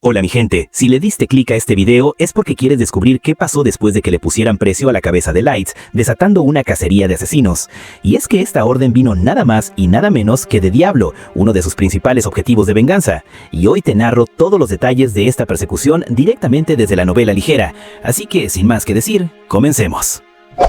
Hola mi gente, si le diste clic a este video es porque quieres descubrir qué pasó después de que le pusieran precio a la cabeza de Lights, desatando una cacería de asesinos. Y es que esta orden vino nada más y nada menos que de Diablo, uno de sus principales objetivos de venganza. Y hoy te narro todos los detalles de esta persecución directamente desde la novela ligera. Así que, sin más que decir, comencemos.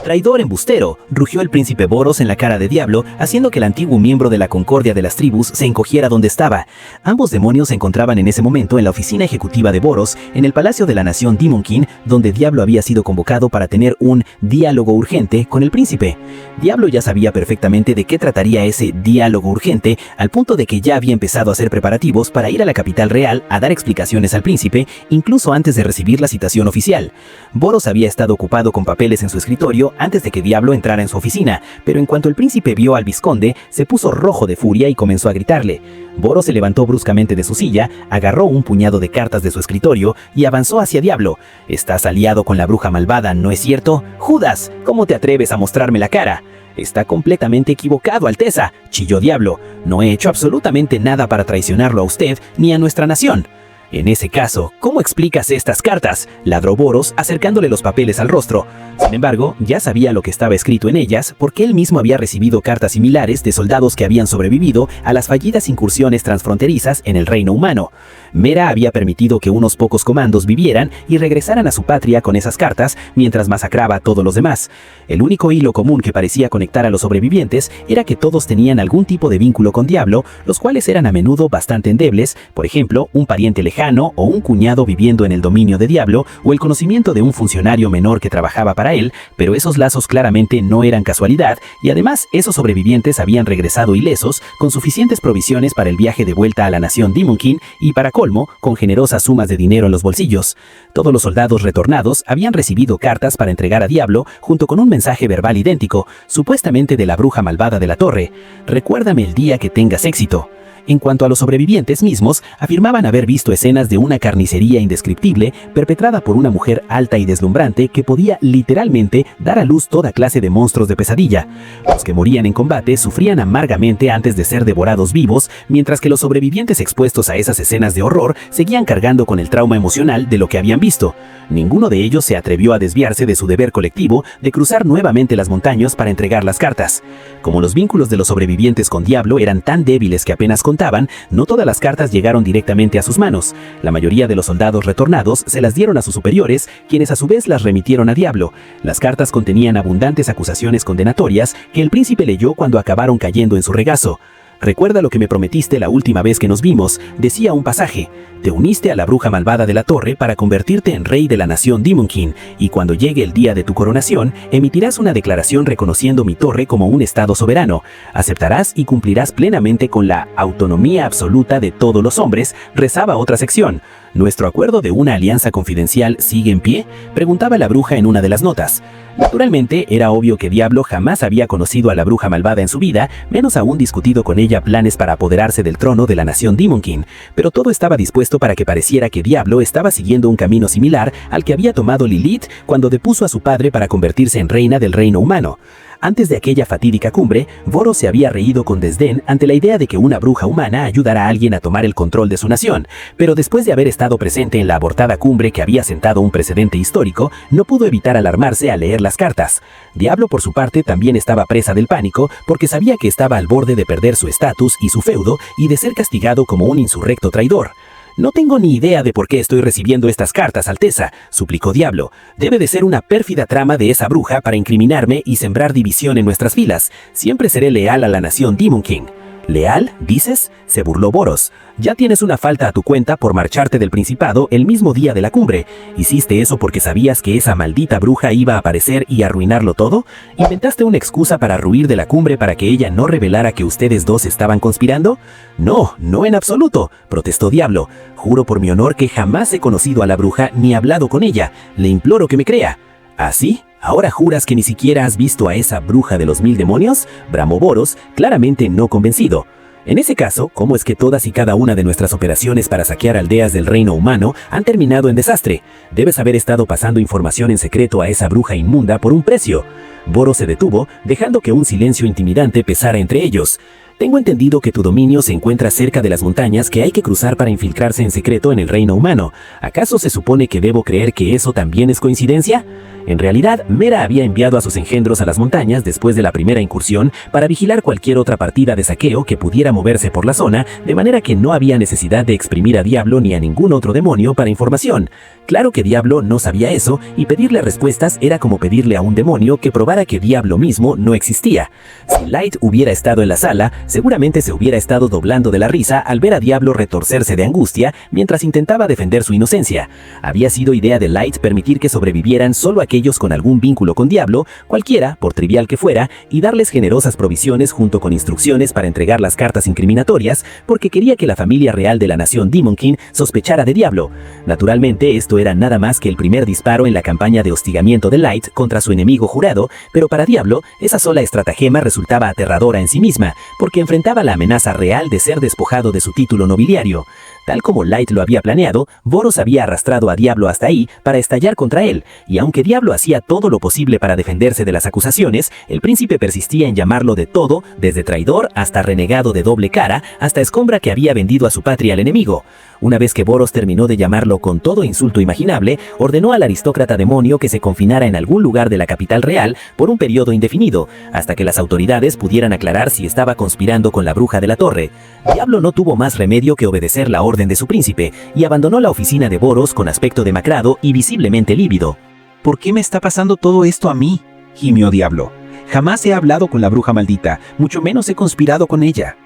Traidor embustero, rugió el príncipe Boros en la cara de Diablo, haciendo que el antiguo miembro de la Concordia de las Tribus se encogiera donde estaba. Ambos demonios se encontraban en ese momento en la oficina ejecutiva de Boros, en el Palacio de la Nación Demon King, donde Diablo había sido convocado para tener un diálogo urgente con el príncipe. Diablo ya sabía perfectamente de qué trataría ese diálogo urgente, al punto de que ya había empezado a hacer preparativos para ir a la capital real a dar explicaciones al príncipe, incluso antes de recibir la citación oficial. Boros había estado ocupado con papeles en su escritorio antes de que Diablo entrara en su oficina, pero en cuanto el príncipe vio al vizconde, se puso rojo de furia y comenzó a gritarle. Boros se levantó bruscamente de su silla, agarró un puñado de cartas de su escritorio y avanzó hacia Diablo. «Estás aliado con la bruja malvada, ¿no es cierto? ¡Judas! ¿Cómo te atreves a mostrarme la cara?» «Está completamente equivocado, Alteza», chilló Diablo. «No he hecho absolutamente nada para traicionarlo a usted ni a nuestra nación». «En ese caso, ¿cómo explicas estas cartas?», ladró Boros, acercándole los papeles al rostro. Sin embargo, ya sabía lo que estaba escrito en ellas porque él mismo había recibido cartas similares de soldados que habían sobrevivido a las fallidas incursiones transfronterizas en el reino humano. Mera había permitido que unos pocos comandos vivieran y regresaran a su patria con esas cartas mientras masacraba a todos los demás. El único hilo común que parecía conectar a los sobrevivientes era que todos tenían algún tipo de vínculo con Diablo, los cuales eran a menudo bastante endebles, por ejemplo, un pariente lejano o un cuñado viviendo en el dominio de Diablo o el conocimiento de un funcionario menor que trabajaba para él, pero esos lazos claramente no eran casualidad y además esos sobrevivientes habían regresado ilesos con suficientes provisiones para el viaje de vuelta a la nación Demon King y para colmo, con generosas sumas de dinero en los bolsillos. Todos los soldados retornados habían recibido cartas para entregar a Diablo junto con un mensaje verbal idéntico, supuestamente de la bruja malvada de la torre. «Recuérdame el día que tengas éxito». En cuanto a los sobrevivientes mismos, afirmaban haber visto escenas de una carnicería indescriptible perpetrada por una mujer alta y deslumbrante que podía literalmente dar a luz toda clase de monstruos de pesadilla. Los que morían en combate sufrían amargamente antes de ser devorados vivos, mientras que los sobrevivientes expuestos a esas escenas de horror seguían cargando con el trauma emocional de lo que habían visto. Ninguno de ellos se atrevió a desviarse de su deber colectivo de cruzar nuevamente las montañas para entregar las cartas. Como los vínculos de los sobrevivientes con Diablo eran tan débiles que apenas contaban, no todas las cartas llegaron directamente a sus manos. La mayoría de los soldados retornados se las dieron a sus superiores, quienes a su vez las remitieron a Diablo. Las cartas contenían abundantes acusaciones condenatorias que el príncipe leyó cuando acabaron cayendo en su regazo. «Recuerda lo que me prometiste la última vez que nos vimos», decía un pasaje. «Te uniste a la bruja malvada de la torre para convertirte en rey de la nación Demon King, y cuando llegue el día de tu coronación, emitirás una declaración reconociendo mi torre como un estado soberano. Aceptarás y cumplirás plenamente con la autonomía absoluta de todos los hombres», rezaba otra sección. «¿Nuestro acuerdo de una alianza confidencial sigue en pie?», preguntaba la bruja en una de las notas. Naturalmente, era obvio que Diablo jamás había conocido a la bruja malvada en su vida, menos aún discutido con ella planes para apoderarse del trono de la nación Demon King, pero todo estaba dispuesto para que pareciera que Diablo estaba siguiendo un camino similar al que había tomado Lilith cuando depuso a su padre para convertirse en reina del reino humano. Antes de aquella fatídica cumbre, Boros se había reído con desdén ante la idea de que una bruja humana ayudara a alguien a tomar el control de su nación, pero después de haber estado presente en la abortada cumbre que había sentado un precedente histórico, no pudo evitar alarmarse al leer las cartas. Diablo, por su parte, también estaba presa del pánico porque sabía que estaba al borde de perder su estatus y su feudo y de ser castigado como un insurrecto traidor. «No tengo ni idea de por qué estoy recibiendo estas cartas, Alteza», suplicó Diablo. «Debe de ser una pérfida trama de esa bruja para incriminarme y sembrar división en nuestras filas. Siempre seré leal a la nación Demon King». «¿Leal, dices?», se burló Boros. «Ya tienes una falta a tu cuenta por marcharte del Principado el mismo día de la cumbre. ¿Hiciste eso porque sabías que esa maldita bruja iba a aparecer y arruinarlo todo? ¿Inventaste una excusa para huir de la cumbre para que ella no revelara que ustedes dos estaban conspirando?». «No, no en absoluto», protestó Diablo. «Juro por mi honor que jamás he conocido a la bruja ni hablado con ella. Le imploro que me crea». «¿Así? ¿Ahora juras que ni siquiera has visto a esa bruja de los 1000 demonios?», bramó Boros, claramente no convencido. «En ese caso, ¿cómo es que todas y cada una de nuestras operaciones para saquear aldeas del reino humano han terminado en desastre? Debes haber estado pasando información en secreto a esa bruja inmunda por un precio». Boros se detuvo, dejando que un silencio intimidante pesara entre ellos. Tengo entendido que tu dominio se encuentra cerca de las montañas que hay que cruzar para infiltrarse en secreto en el reino humano. ¿Acaso se supone que debo creer que eso también es coincidencia? En realidad, Mera había enviado a sus engendros a las montañas después de la primera incursión para vigilar cualquier otra partida de saqueo que pudiera moverse por la zona, de manera que no había necesidad de exprimir a Diablo ni a ningún otro demonio para información. Claro que Diablo no sabía eso, y pedirle respuestas era como pedirle a un demonio que probara que Diablo mismo no existía. Si Light hubiera estado en la sala, seguramente se hubiera estado doblando de la risa al ver a Diablo retorcerse de angustia mientras intentaba defender su inocencia. Había sido idea de Light permitir que sobrevivieran solo aquellos con algún vínculo con Diablo, cualquiera, por trivial que fuera, y darles generosas provisiones junto con instrucciones para entregar las cartas incriminatorias, porque quería que la familia real de la nación Demon King sospechara de Diablo. Naturalmente, esto era nada más que el primer disparo en la campaña de hostigamiento de Light contra su enemigo jurado, pero para Diablo, esa sola estratagema resultaba aterradora en sí misma, porque enfrentaba la amenaza real de ser despojado de su título nobiliario. Tal como Light lo había planeado, Boros había arrastrado a Diablo hasta ahí para estallar contra él, y aunque Diablo hacía todo lo posible para defenderse de las acusaciones, el príncipe persistía en llamarlo de todo, desde traidor hasta renegado de doble cara, hasta escombra que había vendido a su patria al enemigo. Una vez que Boros terminó de llamarlo con todo insulto imaginable, ordenó al aristócrata demonio que se confinara en algún lugar de la capital real por un periodo indefinido, hasta que las autoridades pudieran aclarar si estaba conspirando con la bruja de la torre. Diablo no tuvo más remedio que obedecer la orden de su príncipe, y abandonó la oficina de Boros con aspecto demacrado y visiblemente lívido. ¿Por qué me está pasando todo esto a mí?, gimió Diablo. Jamás he hablado con la bruja maldita, mucho menos he conspirado con ella.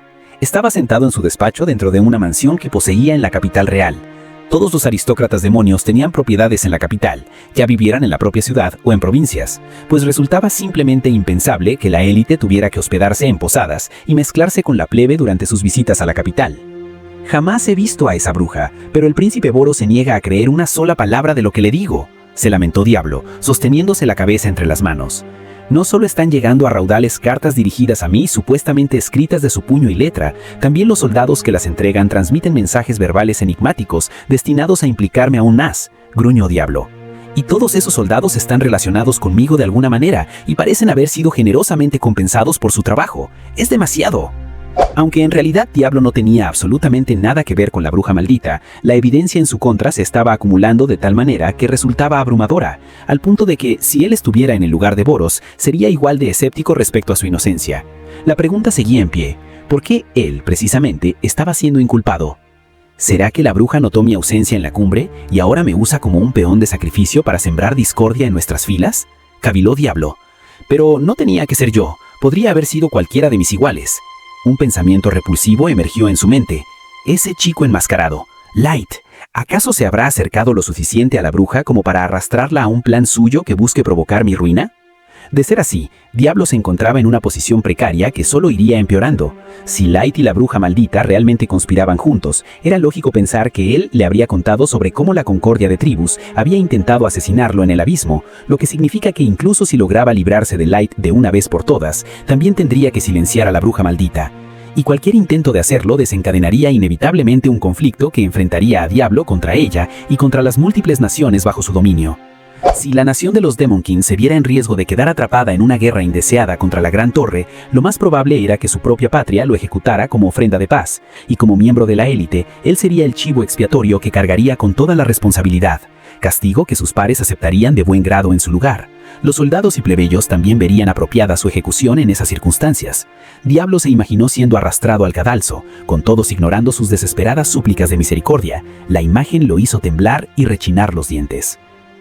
Estaba sentado en su despacho dentro de una mansión que poseía en la capital real. Todos los aristócratas demonios tenían propiedades en la capital, ya vivieran en la propia ciudad o en provincias, pues resultaba simplemente impensable que la élite tuviera que hospedarse en posadas y mezclarse con la plebe durante sus visitas a la capital. Jamás he visto a esa bruja, pero el príncipe Boros se niega a creer una sola palabra de lo que le digo, se lamentó Diablo, sosteniéndose la cabeza entre las manos. No solo están llegando a raudales cartas dirigidas a mí, supuestamente escritas de su puño y letra, también los soldados que las entregan transmiten mensajes verbales enigmáticos destinados a implicarme aún más, gruñó Diablo. Y todos esos soldados están relacionados conmigo de alguna manera y parecen haber sido generosamente compensados por su trabajo. Es demasiado. Aunque en realidad Diablo no tenía absolutamente nada que ver con la bruja maldita, la evidencia en su contra se estaba acumulando de tal manera que resultaba abrumadora, al punto de que, si él estuviera en el lugar de Boros, sería igual de escéptico respecto a su inocencia. La pregunta seguía en pie: ¿por qué él, precisamente, estaba siendo inculpado? ¿Será que la bruja notó mi ausencia en la cumbre y ahora me usa como un peón de sacrificio para sembrar discordia en nuestras filas? Caviló Diablo. Pero no tenía que ser yo, podría haber sido cualquiera de mis iguales. Un pensamiento repulsivo emergió en su mente. Ese chico enmascarado, Light, ¿acaso se habrá acercado lo suficiente a la bruja como para arrastrarla a un plan suyo que busque provocar mi ruina? De ser así, Diablo se encontraba en una posición precaria que solo iría empeorando. Si Light y la bruja maldita realmente conspiraban juntos, era lógico pensar que él le habría contado sobre cómo la concordia de tribus había intentado asesinarlo en el abismo, lo que significa que incluso si lograba librarse de Light de una vez por todas, también tendría que silenciar a la bruja maldita. Y cualquier intento de hacerlo desencadenaría inevitablemente un conflicto que enfrentaría a Diablo contra ella y contra las múltiples naciones bajo su dominio. Si la nación de los Demon King se viera en riesgo de quedar atrapada en una guerra indeseada contra la Gran Torre, lo más probable era que su propia patria lo ejecutara como ofrenda de paz, y como miembro de la élite, él sería el chivo expiatorio que cargaría con toda la responsabilidad, castigo que sus pares aceptarían de buen grado en su lugar. Los soldados y plebeyos también verían apropiada su ejecución en esas circunstancias. Diablo se imaginó siendo arrastrado al cadalso, con todos ignorando sus desesperadas súplicas de misericordia. La imagen lo hizo temblar y rechinar los dientes.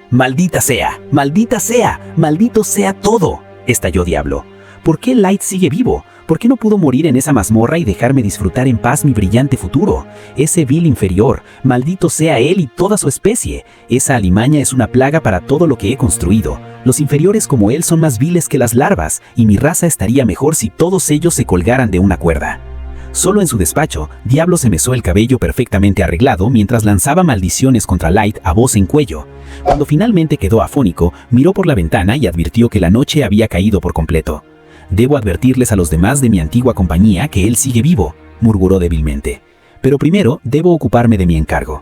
¡Maldita sea! ¡Maldita sea! ¡Maldito sea todo!, estalló Diablo. ¿Por qué Light sigue vivo? ¿Por qué no pudo morir en esa mazmorra y dejarme disfrutar en paz mi brillante futuro? Ese vil inferior, maldito sea él y toda su especie. Esa alimaña es una plaga para todo lo que he construido. Los inferiores como él son más viles que las larvas, y mi raza estaría mejor si todos ellos se colgaran de una cuerda. Solo en su despacho, Diablo se mesó el cabello perfectamente arreglado mientras lanzaba maldiciones contra Light a voz en cuello. Cuando finalmente quedó afónico, miró por la ventana y advirtió que la noche había caído por completo. «Debo advertirles a los demás de mi antigua compañía que él sigue vivo», murmuró débilmente. «Pero primero debo ocuparme de mi encargo».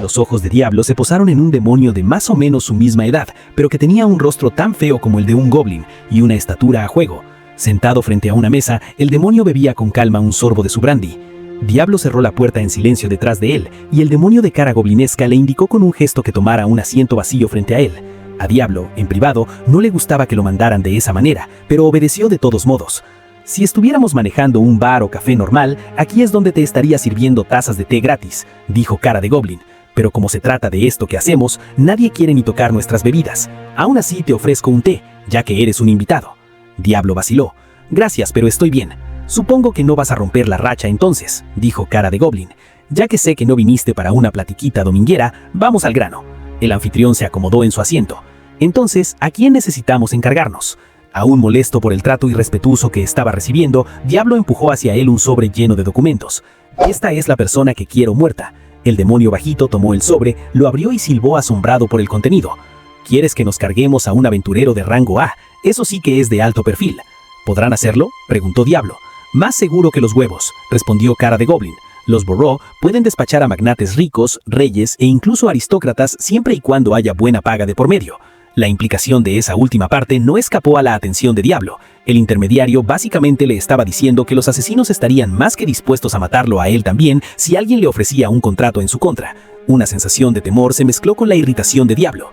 Los ojos de Diablo se posaron en un demonio de más o menos su misma edad, pero que tenía un rostro tan feo como el de un goblin y una estatura a juego. Sentado frente a una mesa, el demonio bebía con calma un sorbo de su brandy. Diablo cerró la puerta en silencio detrás de él, y el demonio de cara goblinesca le indicó con un gesto que tomara un asiento vacío frente a él. A Diablo, en privado, no le gustaba que lo mandaran de esa manera, pero obedeció de todos modos. Si estuviéramos manejando un bar o café normal, aquí es donde te estaría sirviendo tazas de té gratis, dijo Cara de Goblin. Pero como se trata de esto que hacemos, nadie quiere ni tocar nuestras bebidas. Aún así te ofrezco un té, ya que eres un invitado. Diablo vaciló. Gracias, pero estoy bien. Supongo que no vas a romper la racha entonces, dijo Cara de Goblin. Ya que sé que no viniste para una platiquita dominguera, vamos al grano. El anfitrión se acomodó en su asiento. Entonces, ¿a quién necesitamos encargarnos? Aún molesto por el trato irrespetuoso que estaba recibiendo, Diablo empujó hacia él un sobre lleno de documentos. Esta es la persona que quiero muerta. El demonio bajito tomó el sobre, lo abrió y silbó asombrado por el contenido. ¿Quieres que nos carguemos a un aventurero de rango A? Eso sí que es de alto perfil. ¿Podrán hacerlo?, preguntó Diablo. Más seguro que los huevos, respondió Cara de Goblin. Los Burrow pueden despachar a magnates ricos, reyes e incluso aristócratas siempre y cuando haya buena paga de por medio. La implicación de esa última parte no escapó a la atención de Diablo. El intermediario básicamente le estaba diciendo que los asesinos estarían más que dispuestos a matarlo a él también si alguien le ofrecía un contrato en su contra. Una sensación de temor se mezcló con la irritación de Diablo.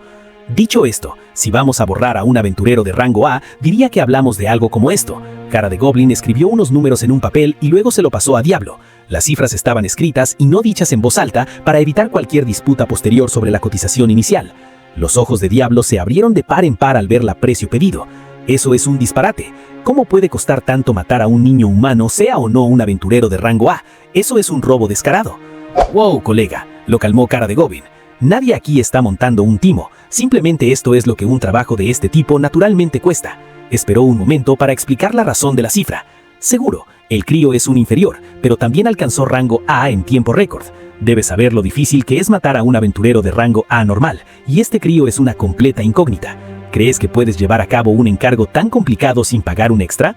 Dicho esto, si vamos a borrar a un aventurero de rango A, diría que hablamos de algo como esto. Cara de Goblin escribió unos números en un papel y luego se lo pasó a Diablo. Las cifras estaban escritas y no dichas en voz alta para evitar cualquier disputa posterior sobre la cotización inicial. Los ojos de Diablo se abrieron de par en par al ver el precio pedido. Eso es un disparate. ¿Cómo puede costar tanto matar a un niño humano, sea o no un aventurero de rango A? Eso es un robo descarado. Wow, colega, lo calmó Cara de Goblin. Nadie aquí está montando un timo. Simplemente esto es lo que un trabajo de este tipo naturalmente cuesta. Esperó un momento para explicar la razón de la cifra. Seguro, el crío es un inferior, pero también alcanzó rango A en tiempo récord. Debes saber lo difícil que es matar a un aventurero de rango A normal, y este crío es una completa incógnita. ¿Crees que puedes llevar a cabo un encargo tan complicado sin pagar un extra?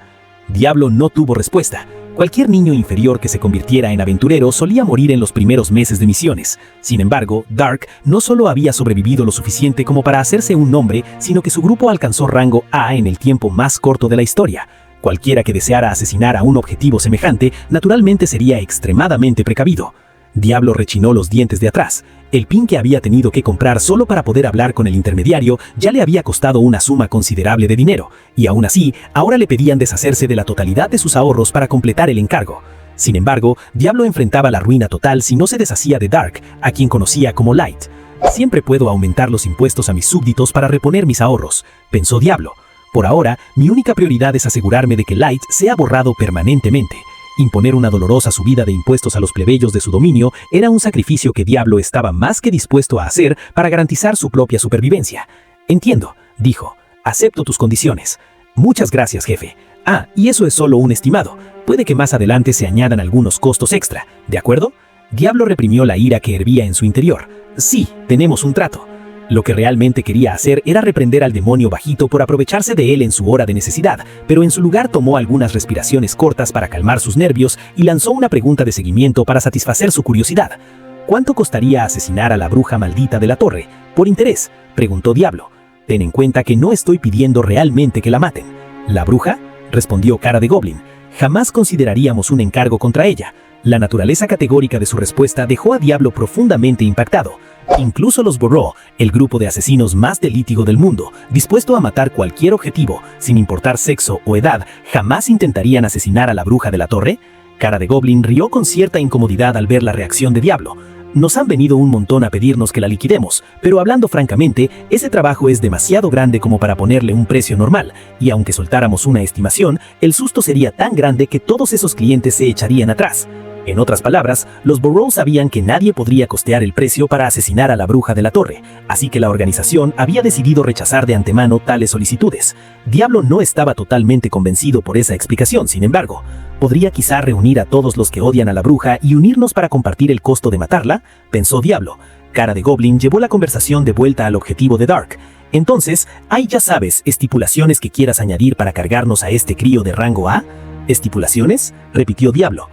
Diablo no tuvo respuesta. Cualquier niño inferior que se convirtiera en aventurero solía morir en los primeros meses de misiones. Sin embargo, Dark no solo había sobrevivido lo suficiente como para hacerse un nombre, sino que su grupo alcanzó rango A en el tiempo más corto de la historia. Cualquiera que deseara asesinar a un objetivo semejante, naturalmente sería extremadamente precavido. Diablo rechinó los dientes de atrás. El pin que había tenido que comprar solo para poder hablar con el intermediario ya le había costado una suma considerable de dinero, y aún así, ahora le pedían deshacerse de la totalidad de sus ahorros para completar el encargo. Sin embargo, Diablo enfrentaba la ruina total si no se deshacía de Dark, a quien conocía como Light. Siempre puedo aumentar los impuestos a mis súbditos para reponer mis ahorros, pensó Diablo. Por ahora, mi única prioridad es asegurarme de que Light sea borrado permanentemente. Imponer una dolorosa subida de impuestos a los plebeyos de su dominio era un sacrificio que Diablo estaba más que dispuesto a hacer para garantizar su propia supervivencia. Entiendo, dijo. Acepto tus condiciones. Muchas gracias, jefe. Ah, y eso es solo un estimado. Puede que más adelante se añadan algunos costos extra, ¿de acuerdo? Diablo reprimió la ira que hervía en su interior. Sí, tenemos un trato. Lo que realmente quería hacer era reprender al demonio bajito por aprovecharse de él en su hora de necesidad, pero en su lugar tomó algunas respiraciones cortas para calmar sus nervios y lanzó una pregunta de seguimiento para satisfacer su curiosidad. ¿Cuánto costaría asesinar a la bruja maldita de la torre? Por interés, preguntó Diablo. Ten en cuenta que no estoy pidiendo realmente que la maten. ¿La bruja?, respondió Cara de Goblin. Jamás consideraríamos un encargo contra ella. La naturaleza categórica de su respuesta dejó a Diablo profundamente impactado. Incluso los Burrow, el grupo de asesinos más delítigo del mundo, dispuesto a matar cualquier objetivo, sin importar sexo o edad, jamás intentarían asesinar a la bruja de la torre. Cara de Goblin rió con cierta incomodidad al ver la reacción de Diablo. Nos han venido un montón a pedirnos que la liquidemos, pero hablando francamente, ese trabajo es demasiado grande como para ponerle un precio normal, y aunque soltáramos una estimación, el susto sería tan grande que todos esos clientes se echarían atrás. En otras palabras, los Burrow sabían que nadie podría costear el precio para asesinar a la bruja de la torre, así que la organización había decidido rechazar de antemano tales solicitudes. Diablo no estaba totalmente convencido por esa explicación, sin embargo. ¿Podría quizá reunir a todos los que odian a la bruja y unirnos para compartir el costo de matarla?, pensó Diablo. Cara de Goblin llevó la conversación de vuelta al objetivo de Dark. Entonces, ¿hay, ya sabes, estipulaciones que quieras añadir para cargarnos a este crío de rango A? ¿Estipulaciones?, repitió Diablo.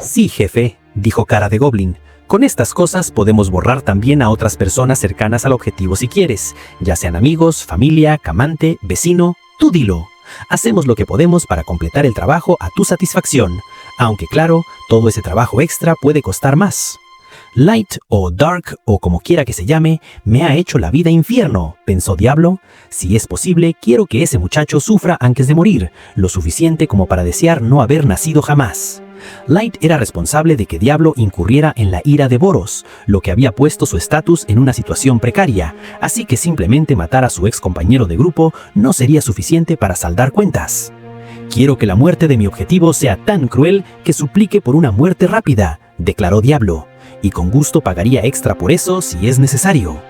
Sí, jefe, dijo Cara de Goblin. Con estas cosas podemos borrar también a otras personas cercanas al objetivo si quieres, ya sean amigos, familia, camante, vecino, tú dilo. Hacemos lo que podemos para completar el trabajo a tu satisfacción, aunque claro, todo ese trabajo extra puede costar más. Light o Dark o como quiera que se llame, me ha hecho la vida infierno, pensó Diablo. Si es posible, quiero que ese muchacho sufra antes de morir, lo suficiente como para desear no haber nacido jamás. Light era responsable de que Diablo incurriera en la ira de Boros, lo que había puesto su estatus en una situación precaria, así que simplemente matar a su ex compañero de grupo no sería suficiente para saldar cuentas. Quiero que la muerte de mi objetivo sea tan cruel que suplique por una muerte rápida, declaró Diablo, y con gusto pagaría extra por eso si es necesario.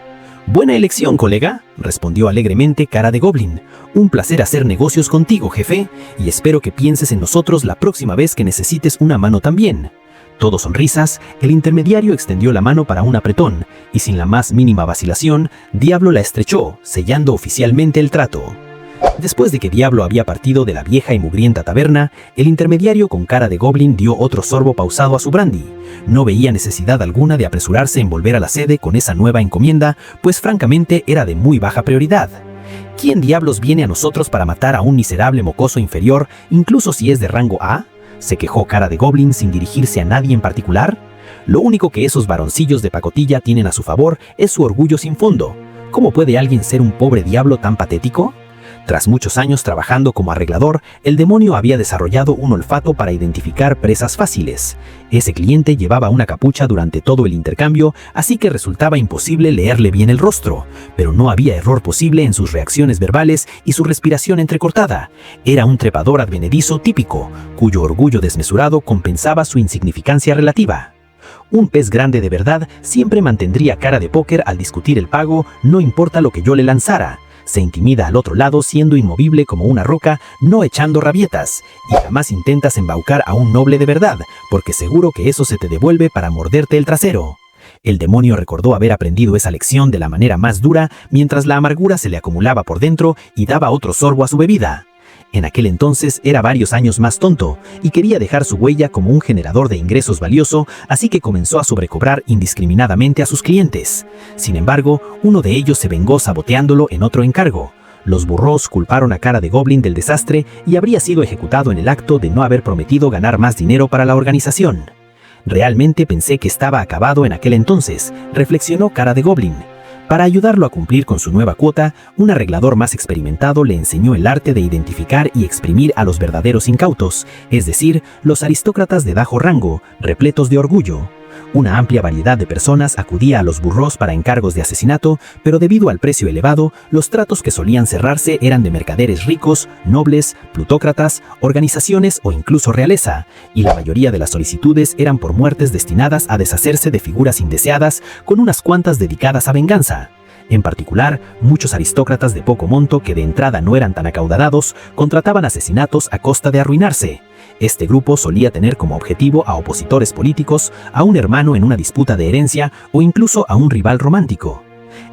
Buena elección, colega, respondió alegremente Cara de Goblin. Un placer hacer negocios contigo, jefe, y espero que pienses en nosotros la próxima vez que necesites una mano también. Todo sonrisas, el intermediario extendió la mano para un apretón, y sin la más mínima vacilación, Diablo la estrechó, sellando oficialmente el trato. Después de que Diablo había partido de la vieja y mugrienta taberna, el intermediario con Cara de Goblin dio otro sorbo pausado a su brandy. No veía necesidad alguna de apresurarse en volver a la sede con esa nueva encomienda, pues francamente era de muy baja prioridad. ¿Quién diablos viene a nosotros para matar a un miserable mocoso inferior, incluso si es de rango A? ¿Se quejó Cara de Goblin sin dirigirse a nadie en particular? Lo único que esos varoncillos de pacotilla tienen a su favor es su orgullo sin fondo. ¿Cómo puede alguien ser un pobre diablo tan patético? Tras muchos años trabajando como arreglador, el demonio había desarrollado un olfato para identificar presas fáciles. Ese cliente llevaba una capucha durante todo el intercambio, así que resultaba imposible leerle bien el rostro, pero no había error posible en sus reacciones verbales y su respiración entrecortada. Era un trepador advenedizo típico, cuyo orgullo desmesurado compensaba su insignificancia relativa. Un pez grande de verdad siempre mantendría cara de póker al discutir el pago, no importa lo que yo le lanzara. Se intimida al otro lado siendo inmovible como una roca, no echando rabietas, y jamás intentas embaucar a un noble de verdad, porque seguro que eso se te devuelve para morderte el trasero. El demonio recordó haber aprendido esa lección de la manera más dura, mientras la amargura se le acumulaba por dentro y daba otro sorbo a su bebida. En aquel entonces era varios años más tonto, y quería dejar su huella como un generador de ingresos valioso, así que comenzó a sobrecobrar indiscriminadamente a sus clientes. Sin embargo, uno de ellos se vengó saboteándolo en otro encargo. Los burros culparon a Cara de Goblin del desastre y habría sido ejecutado en el acto de no haber prometido ganar más dinero para la organización. Realmente pensé que estaba acabado en aquel entonces, reflexionó Cara de Goblin. Para ayudarlo a cumplir con su nueva cuota, un arreglador más experimentado le enseñó el arte de identificar y exprimir a los verdaderos incautos, es decir, los aristócratas de bajo rango, repletos de orgullo. Una amplia variedad de personas acudía a los burros para encargos de asesinato, pero debido al precio elevado, los tratos que solían cerrarse eran de mercaderes ricos, nobles, plutócratas, organizaciones o incluso realeza, y la mayoría de las solicitudes eran por muertes destinadas a deshacerse de figuras indeseadas, con unas cuantas dedicadas a venganza. En particular, muchos aristócratas de poco monto que de entrada no eran tan acaudalados, contrataban asesinatos a costa de arruinarse. Este grupo solía tener como objetivo a opositores políticos, a un hermano en una disputa de herencia o incluso a un rival romántico.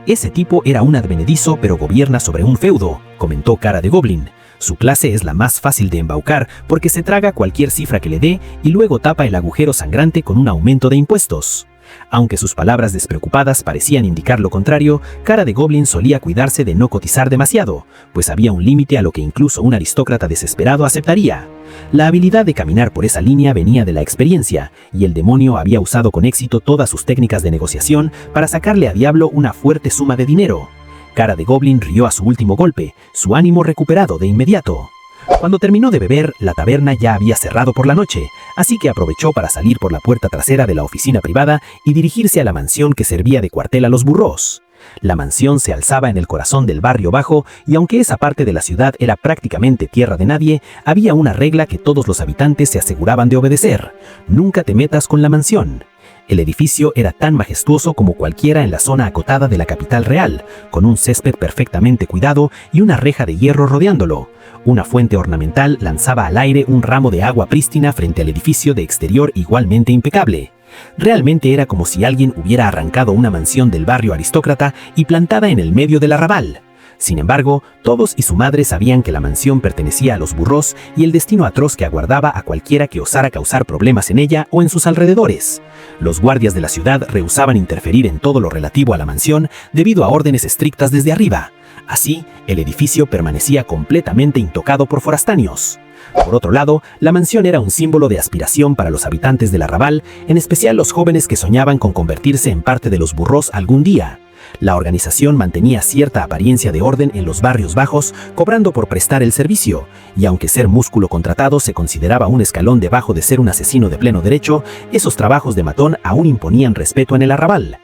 Ese tipo era un advenedizo pero gobierna sobre un feudo, comentó Cara de Goblin. Su clase es la más fácil de embaucar porque se traga cualquier cifra que le dé y luego tapa el agujero sangrante con un aumento de impuestos. Aunque sus palabras despreocupadas parecían indicar lo contrario, Cara de Goblin solía cuidarse de no cotizar demasiado, pues había un límite a lo que incluso un aristócrata desesperado aceptaría. La habilidad de caminar por esa línea venía de la experiencia, y el demonio había usado con éxito todas sus técnicas de negociación para sacarle a Diablo una fuerte suma de dinero. Cara de Goblin rió a su último golpe, su ánimo recuperado de inmediato. Cuando terminó de beber, la taberna ya había cerrado por la noche, así que aprovechó para salir por la puerta trasera de la oficina privada y dirigirse a la mansión que servía de cuartel a los burros. La mansión se alzaba en el corazón del barrio bajo y aunque esa parte de la ciudad era prácticamente tierra de nadie, había una regla que todos los habitantes se aseguraban de obedecer: nunca te metas con la mansión. El edificio era tan majestuoso como cualquiera en la zona acotada de la capital real, con un césped perfectamente cuidado y una reja de hierro rodeándolo. Una fuente ornamental lanzaba al aire un ramo de agua prístina frente al edificio de exterior igualmente impecable. Realmente era como si alguien hubiera arrancado una mansión del barrio aristócrata y plantada en el medio del arrabal. Sin embargo, todos y su madre sabían que la mansión pertenecía a los burros y el destino atroz que aguardaba a cualquiera que osara causar problemas en ella o en sus alrededores. Los guardias de la ciudad rehusaban interferir en todo lo relativo a la mansión debido a órdenes estrictas desde arriba. Así, el edificio permanecía completamente intocado por foráneos. Por otro lado, la mansión era un símbolo de aspiración para los habitantes del arrabal, en especial los jóvenes que soñaban con convertirse en parte de los Burros algún día. La organización mantenía cierta apariencia de orden en los barrios bajos, cobrando por prestar el servicio, y aunque ser músculo contratado se consideraba un escalón debajo de ser un asesino de pleno derecho, esos trabajos de matón aún imponían respeto en el arrabal.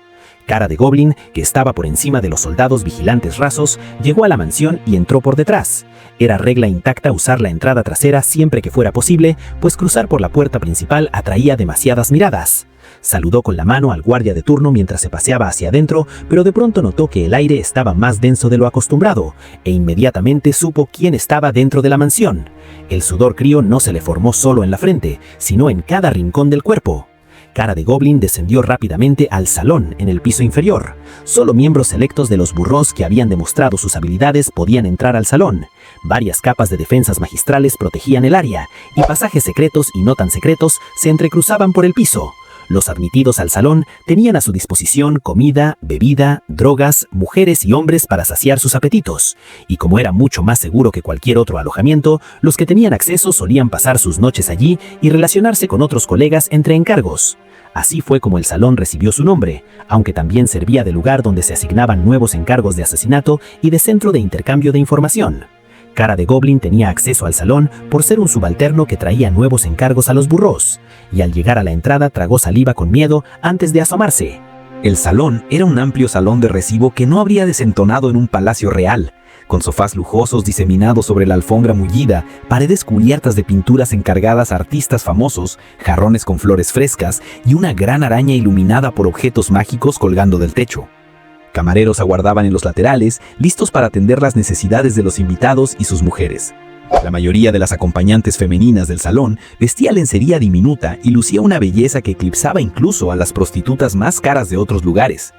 Cara de Goblin, que estaba por encima de los soldados vigilantes rasos, llegó a la mansión y entró por detrás. Era regla intacta usar la entrada trasera siempre que fuera posible, pues cruzar por la puerta principal atraía demasiadas miradas. Saludó con la mano al guardia de turno mientras se paseaba hacia adentro, pero de pronto notó que el aire estaba más denso de lo acostumbrado, e inmediatamente supo quién estaba dentro de la mansión. El sudor crío no se le formó solo en la frente, sino en cada rincón del cuerpo. Cara de Goblin descendió rápidamente al salón en el piso inferior. Solo miembros selectos de los Burros que habían demostrado sus habilidades podían entrar al salón. Varias capas de defensas magistrales protegían el área, y pasajes secretos y no tan secretos se entrecruzaban por el piso. Los admitidos al salón tenían a su disposición comida, bebida, drogas, mujeres y hombres para saciar sus apetitos. Y como era mucho más seguro que cualquier otro alojamiento, los que tenían acceso solían pasar sus noches allí y relacionarse con otros colegas entre encargos. Así fue como el salón recibió su nombre, aunque también servía de lugar donde se asignaban nuevos encargos de asesinato y de centro de intercambio de información. Cara de Goblin tenía acceso al salón por ser un subalterno que traía nuevos encargos a los Burros, y al llegar a la entrada tragó saliva con miedo antes de asomarse. El salón era un amplio salón de recibo que no habría desentonado en un palacio real, con sofás lujosos diseminados sobre la alfombra mullida, paredes cubiertas de pinturas encargadas a artistas famosos, jarrones con flores frescas y una gran araña iluminada por objetos mágicos colgando del techo. Camareros aguardaban en los laterales, listos para atender las necesidades de los invitados y sus mujeres. La mayoría de las acompañantes femeninas del salón vestía lencería diminuta y lucía una belleza que eclipsaba incluso a las prostitutas más caras de otros lugares.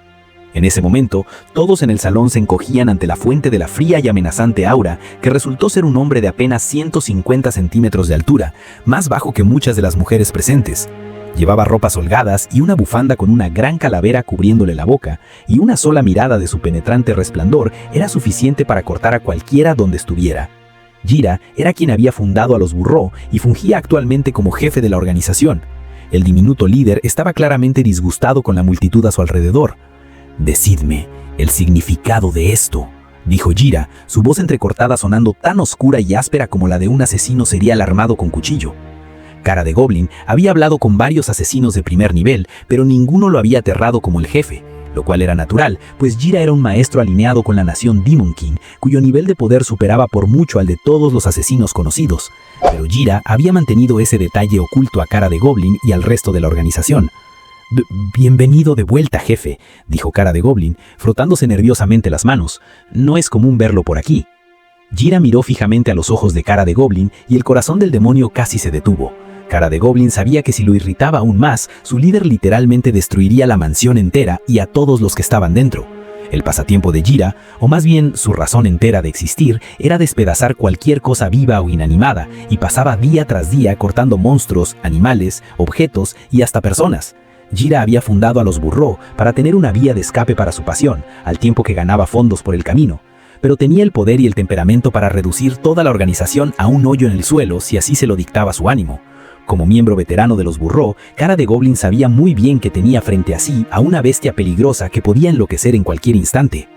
En ese momento, todos en el salón se encogían ante la fuente de la fría y amenazante aura, que resultó ser un hombre de apenas 150 centímetros de altura, más bajo que muchas de las mujeres presentes. Llevaba ropas holgadas y una bufanda con una gran calavera cubriéndole la boca, y una sola mirada de su penetrante resplandor era suficiente para cortar a cualquiera donde estuviera. Jira era quien había fundado a los Burro y fungía actualmente como jefe de la organización. El diminuto líder estaba claramente disgustado con la multitud a su alrededor. «Decidme el significado de esto», dijo Jira, su voz entrecortada sonando tan oscura y áspera como la de un asesino serial armado con cuchillo. Cara de Goblin había hablado con varios asesinos de primer nivel, pero ninguno lo había aterrado como el jefe, lo cual era natural, pues Jira era un maestro alineado con la nación Demon King, cuyo nivel de poder superaba por mucho al de todos los asesinos conocidos. Pero Jira había mantenido ese detalle oculto a Cara de Goblin y al resto de la organización. «Bienvenido de vuelta, jefe», dijo Cara de Goblin, frotándose nerviosamente las manos. «No es común verlo por aquí». Jira miró fijamente a los ojos de Cara de Goblin y el corazón del demonio casi se detuvo. Cara de Goblin sabía que si lo irritaba aún más, su líder literalmente destruiría la mansión entera y a todos los que estaban dentro. El pasatiempo de Jira, o más bien su razón entera de existir, era despedazar cualquier cosa viva o inanimada, y pasaba día tras día cortando monstruos, animales, objetos y hasta personas. Jira había fundado a los Burro para tener una vía de escape para su pasión, al tiempo que ganaba fondos por el camino. Pero tenía el poder y el temperamento para reducir toda la organización a un hoyo en el suelo si así se lo dictaba su ánimo. Como miembro veterano de los Burro, Cara de Goblin sabía muy bien que tenía frente a sí a una bestia peligrosa que podía enloquecer en cualquier instante.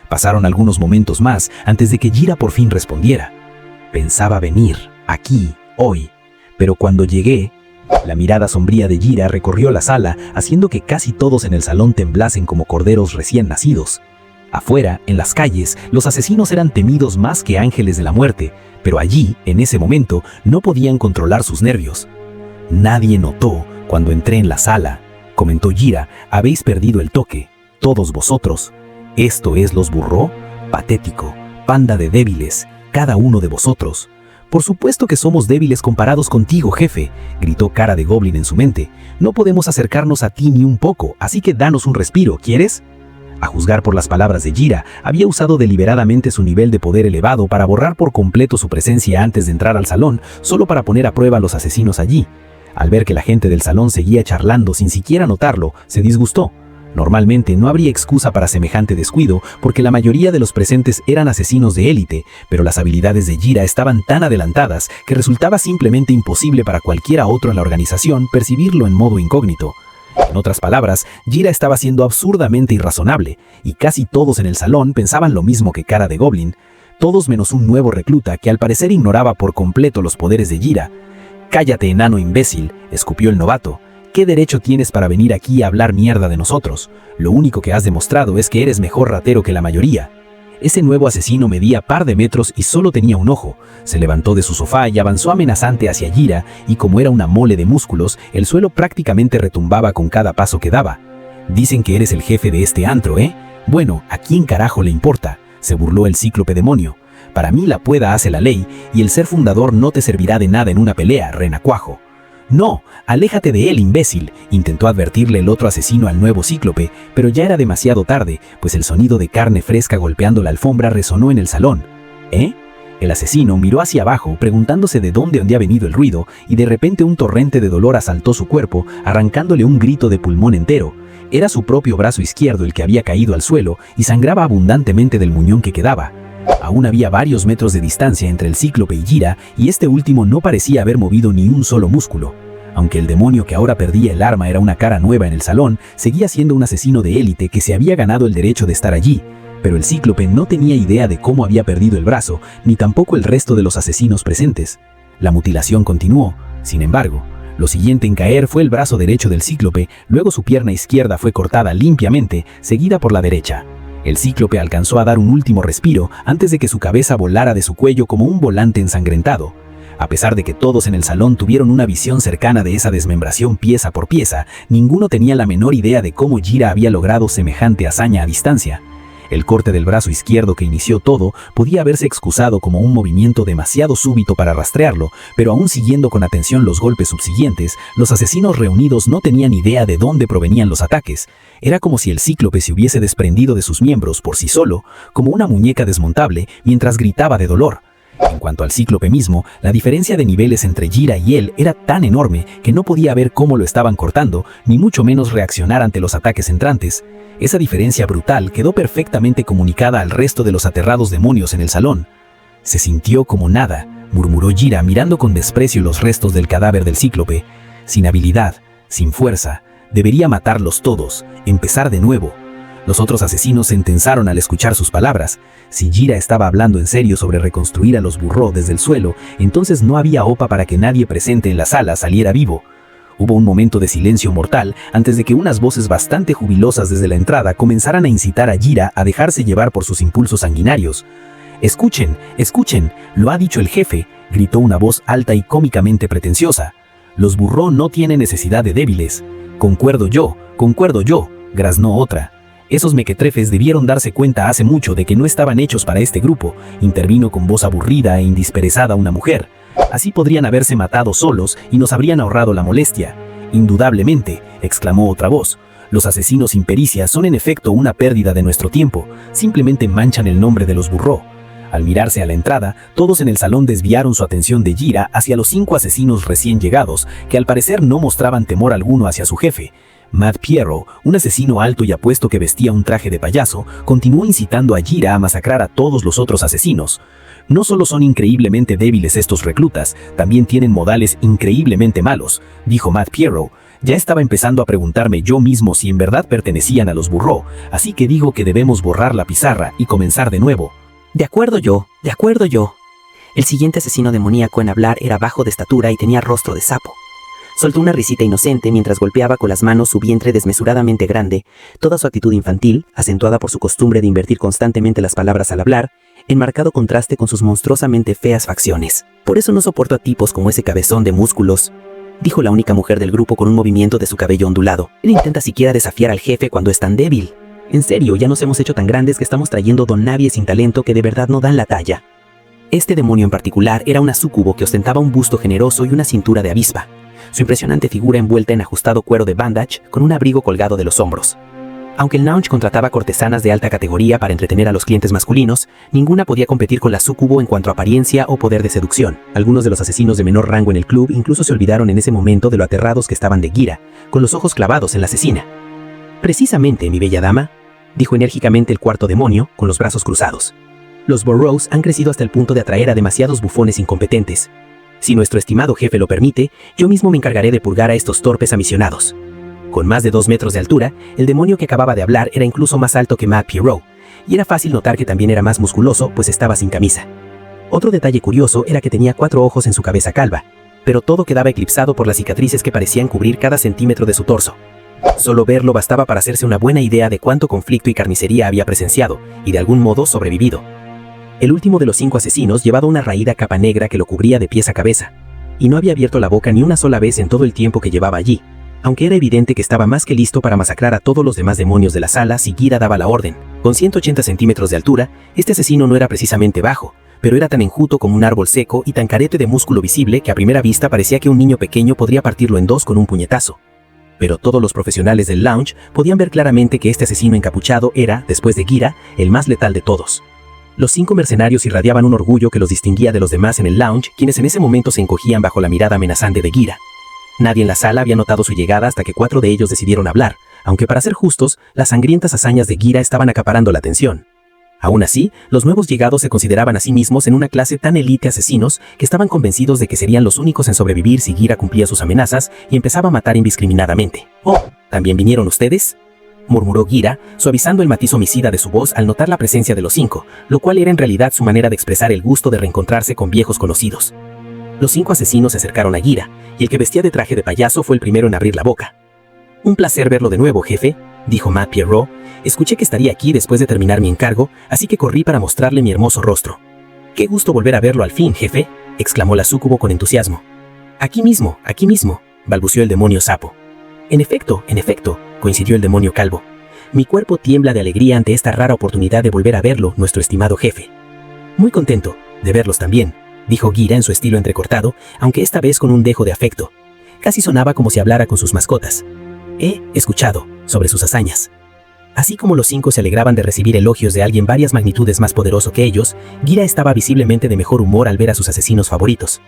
Pasaron algunos momentos más antes de que Jira por fin respondiera. «Pensaba venir, aquí, hoy, pero cuando llegué...» La mirada sombría de Jira recorrió la sala, haciendo que casi todos en el salón temblasen como corderos recién nacidos. Afuera, en las calles, los asesinos eran temidos más que ángeles de la muerte, pero allí, en ese momento, no podían controlar sus nervios. «Nadie notó cuando entré en la sala», comentó Jira, «habéis perdido el toque, todos vosotros. ¿Esto es los Burro? Patético, panda de débiles, cada uno de vosotros». «Por supuesto que somos débiles comparados contigo, jefe», gritó Cara de Goblin en su mente. «No podemos acercarnos a ti ni un poco, así que danos un respiro, ¿quieres?». A juzgar por las palabras de Jira, había usado deliberadamente su nivel de poder elevado para borrar por completo su presencia antes de entrar al salón, solo para poner a prueba a los asesinos allí. Al ver que la gente del salón seguía charlando sin siquiera notarlo, se disgustó. Normalmente no habría excusa para semejante descuido porque la mayoría de los presentes eran asesinos de élite, pero las habilidades de Jira estaban tan adelantadas que resultaba simplemente imposible para cualquiera otro en la organización percibirlo en modo incógnito. En otras palabras, Jira estaba siendo absurdamente irrazonable, y casi todos en el salón pensaban lo mismo que Cara de Goblin, todos menos un nuevo recluta que al parecer ignoraba por completo los poderes de Jira. «Cállate, enano imbécil», escupió el novato. ¿Qué derecho tienes para venir aquí a hablar mierda de nosotros? Lo único que has demostrado es que eres mejor ratero que la mayoría. Ese nuevo asesino medía par de metros y solo tenía un ojo. Se levantó de su sofá y avanzó amenazante hacia Jira, y como era una mole de músculos, el suelo prácticamente retumbaba con cada paso que daba. «Dicen que eres el jefe de este antro, ¿eh? Bueno, ¿a quién carajo le importa?», se burló el cíclope demonio. «Para mí la pueda hace la ley, y el ser fundador no te servirá de nada en una pelea, renacuajo». «No, aléjate de él, imbécil», intentó advertirle el otro asesino al nuevo cíclope, pero ya era demasiado tarde, pues el sonido de carne fresca golpeando la alfombra resonó en el salón. «¿Eh?». El asesino miró hacia abajo, preguntándose de dónde había venido el ruido, y de repente un torrente de dolor asaltó su cuerpo, arrancándole un grito de pulmón entero. Era su propio brazo izquierdo el que había caído al suelo y sangraba abundantemente del muñón que quedaba. Aún había varios metros de distancia entre el cíclope y Jira, y este último no parecía haber movido ni un solo músculo. Aunque el demonio que ahora perdía el arma era una cara nueva en el salón, seguía siendo un asesino de élite que se había ganado el derecho de estar allí. Pero el cíclope no tenía idea de cómo había perdido el brazo, ni tampoco el resto de los asesinos presentes. La mutilación continuó, sin embargo. Lo siguiente en caer fue el brazo derecho del cíclope, luego su pierna izquierda fue cortada limpiamente, seguida por la derecha. El cíclope alcanzó a dar un último respiro antes de que su cabeza volara de su cuello como un volante ensangrentado. A pesar de que todos en el salón tuvieron una visión cercana de esa desmembración pieza por pieza, ninguno tenía la menor idea de cómo Jira había logrado semejante hazaña a distancia. El corte del brazo izquierdo que inició todo podía haberse excusado como un movimiento demasiado súbito para rastrearlo, pero aún siguiendo con atención los golpes subsiguientes, los asesinos reunidos no tenían idea de dónde provenían los ataques. Era como si el cíclope se hubiese desprendido de sus miembros por sí solo, como una muñeca desmontable, mientras gritaba de dolor. En cuanto al cíclope mismo, la diferencia de niveles entre Jira y él era tan enorme que no podía ver cómo lo estaban cortando, ni mucho menos reaccionar ante los ataques entrantes. Esa diferencia brutal quedó perfectamente comunicada al resto de los aterrados demonios en el salón. «Se sintió como nada», murmuró Jira mirando con desprecio los restos del cadáver del cíclope. «Sin habilidad, sin fuerza, debería matarlos todos, empezar de nuevo». Los otros asesinos se entensaron al escuchar sus palabras. Si Jira estaba hablando en serio sobre reconstruir a los Burró desde el suelo, entonces no había opa para que nadie presente en la sala saliera vivo. Hubo un momento de silencio mortal antes de que unas voces bastante jubilosas desde la entrada comenzaran a incitar a Jira a dejarse llevar por sus impulsos sanguinarios. «Escuchen, escuchen, lo ha dicho el jefe», gritó una voz alta y cómicamente pretenciosa. «Los Burró no tienen necesidad de débiles». Concuerdo yo», graznó otra. «Esos mequetrefes debieron darse cuenta hace mucho de que no estaban hechos para este grupo», intervino con voz aburrida e indisperesada una mujer. «Así podrían haberse matado solos y nos habrían ahorrado la molestia». «Indudablemente», exclamó otra voz. «Los asesinos sin pericia son en efecto una pérdida de nuestro tiempo, simplemente manchan el nombre de los Burró». Al mirarse a la entrada, todos en el salón desviaron su atención de Jira hacia los 5 asesinos recién llegados, que al parecer no mostraban temor alguno hacia su jefe. Matt Pierro, un asesino alto y apuesto que vestía un traje de payaso, continuó incitando a Jira a masacrar a todos los otros asesinos. «No solo son increíblemente débiles estos reclutas, también tienen modales increíblemente malos», dijo Matt Pierro. «Ya estaba empezando a preguntarme yo mismo si en verdad pertenecían a los Burró, así que digo que debemos borrar la pizarra y comenzar de nuevo». De acuerdo yo. El siguiente asesino demoníaco en hablar era bajo de estatura y tenía rostro de sapo. Soltó una risita inocente mientras golpeaba con las manos su vientre desmesuradamente grande, toda su actitud infantil, acentuada por su costumbre de invertir constantemente las palabras al hablar, en marcado contraste con sus monstruosamente feas facciones. «Por eso no soporto a tipos como ese cabezón de músculos», dijo la única mujer del grupo con un movimiento de su cabello ondulado. «Él intenta siquiera desafiar al jefe cuando es tan débil. En serio, ya nos hemos hecho tan grandes que estamos trayendo donavies sin talento que de verdad no dan la talla». Este demonio en particular era una súcubo que ostentaba un busto generoso y una cintura de avispa. Su impresionante figura envuelta en ajustado cuero de bandage con un abrigo colgado de los hombros. Aunque el lounge contrataba cortesanas de alta categoría para entretener a los clientes masculinos, ninguna podía competir con la súcubo en cuanto a apariencia o poder de seducción. Algunos de los asesinos de menor rango en el club incluso se olvidaron en ese momento de lo aterrados que estaban de Gira, con los ojos clavados en la asesina. «Precisamente, mi bella dama», dijo enérgicamente el cuarto demonio, con los brazos cruzados. «Los Burrows han crecido hasta el punto de atraer a demasiados bufones incompetentes. Si nuestro estimado jefe lo permite, yo mismo me encargaré de purgar a estos torpes ambicionados». Con más de 2 metros de altura, el demonio que acababa de hablar era incluso más alto que Matt Pierrot, y era fácil notar que también era más musculoso, pues estaba sin camisa. Otro detalle curioso era que tenía 4 ojos en su cabeza calva, pero todo quedaba eclipsado por las cicatrices que parecían cubrir cada centímetro de su torso. Solo verlo bastaba para hacerse una buena idea de cuánto conflicto y carnicería había presenciado, y de algún modo sobrevivido. El último de los 5 asesinos llevaba una raída capa negra que lo cubría de pies a cabeza, y no había abierto la boca ni una sola vez en todo el tiempo que llevaba allí, aunque era evidente que estaba más que listo para masacrar a todos los demás demonios de la sala si Gira daba la orden. Con 180 centímetros de altura, este asesino no era precisamente bajo, pero era tan enjuto como un árbol seco y tan carente de músculo visible que a primera vista parecía que un niño pequeño podría partirlo en 2 con un puñetazo. Pero todos los profesionales del lounge podían ver claramente que este asesino encapuchado era, después de Gira, el más letal de todos. Los 5 mercenarios irradiaban un orgullo que los distinguía de los demás en el lounge, quienes en ese momento se encogían bajo la mirada amenazante de Gira. Nadie en la sala había notado su llegada hasta que 4 de ellos decidieron hablar, aunque para ser justos, las sangrientas hazañas de Gira estaban acaparando la atención. Aún así, los nuevos llegados se consideraban a sí mismos en una clase tan élite asesinos que estaban convencidos de que serían los únicos en sobrevivir si Gira cumplía sus amenazas y empezaba a matar indiscriminadamente. «Oh, ¿también vinieron ustedes?», murmuró Gira, suavizando el matiz homicida de su voz al notar la presencia de los 5, lo cual era en realidad su manera de expresar el gusto de reencontrarse con viejos conocidos. Los 5 asesinos se acercaron a Gira, y el que vestía de traje de payaso fue el primero en abrir la boca. «Un placer verlo de nuevo, jefe», dijo Matt Pierrot. «Escuché que estaría aquí después de terminar mi encargo, así que corrí para mostrarle mi hermoso rostro». «Qué gusto volver a verlo al fin, jefe», exclamó la súcubo con entusiasmo. Aquí mismo», balbuceó el demonio sapo. En efecto», coincidió el demonio calvo. «Mi cuerpo tiembla de alegría ante esta rara oportunidad de volver a verlo, nuestro estimado jefe». «Muy contento de verlos también», dijo Gira en su estilo entrecortado, aunque esta vez con un dejo de afecto. Casi sonaba como si hablara con sus mascotas. «He escuchado sobre sus hazañas». Así como los 5 se alegraban de recibir elogios de alguien varias magnitudes más poderoso que ellos, Gira estaba visiblemente de mejor humor al ver a sus asesinos favoritos.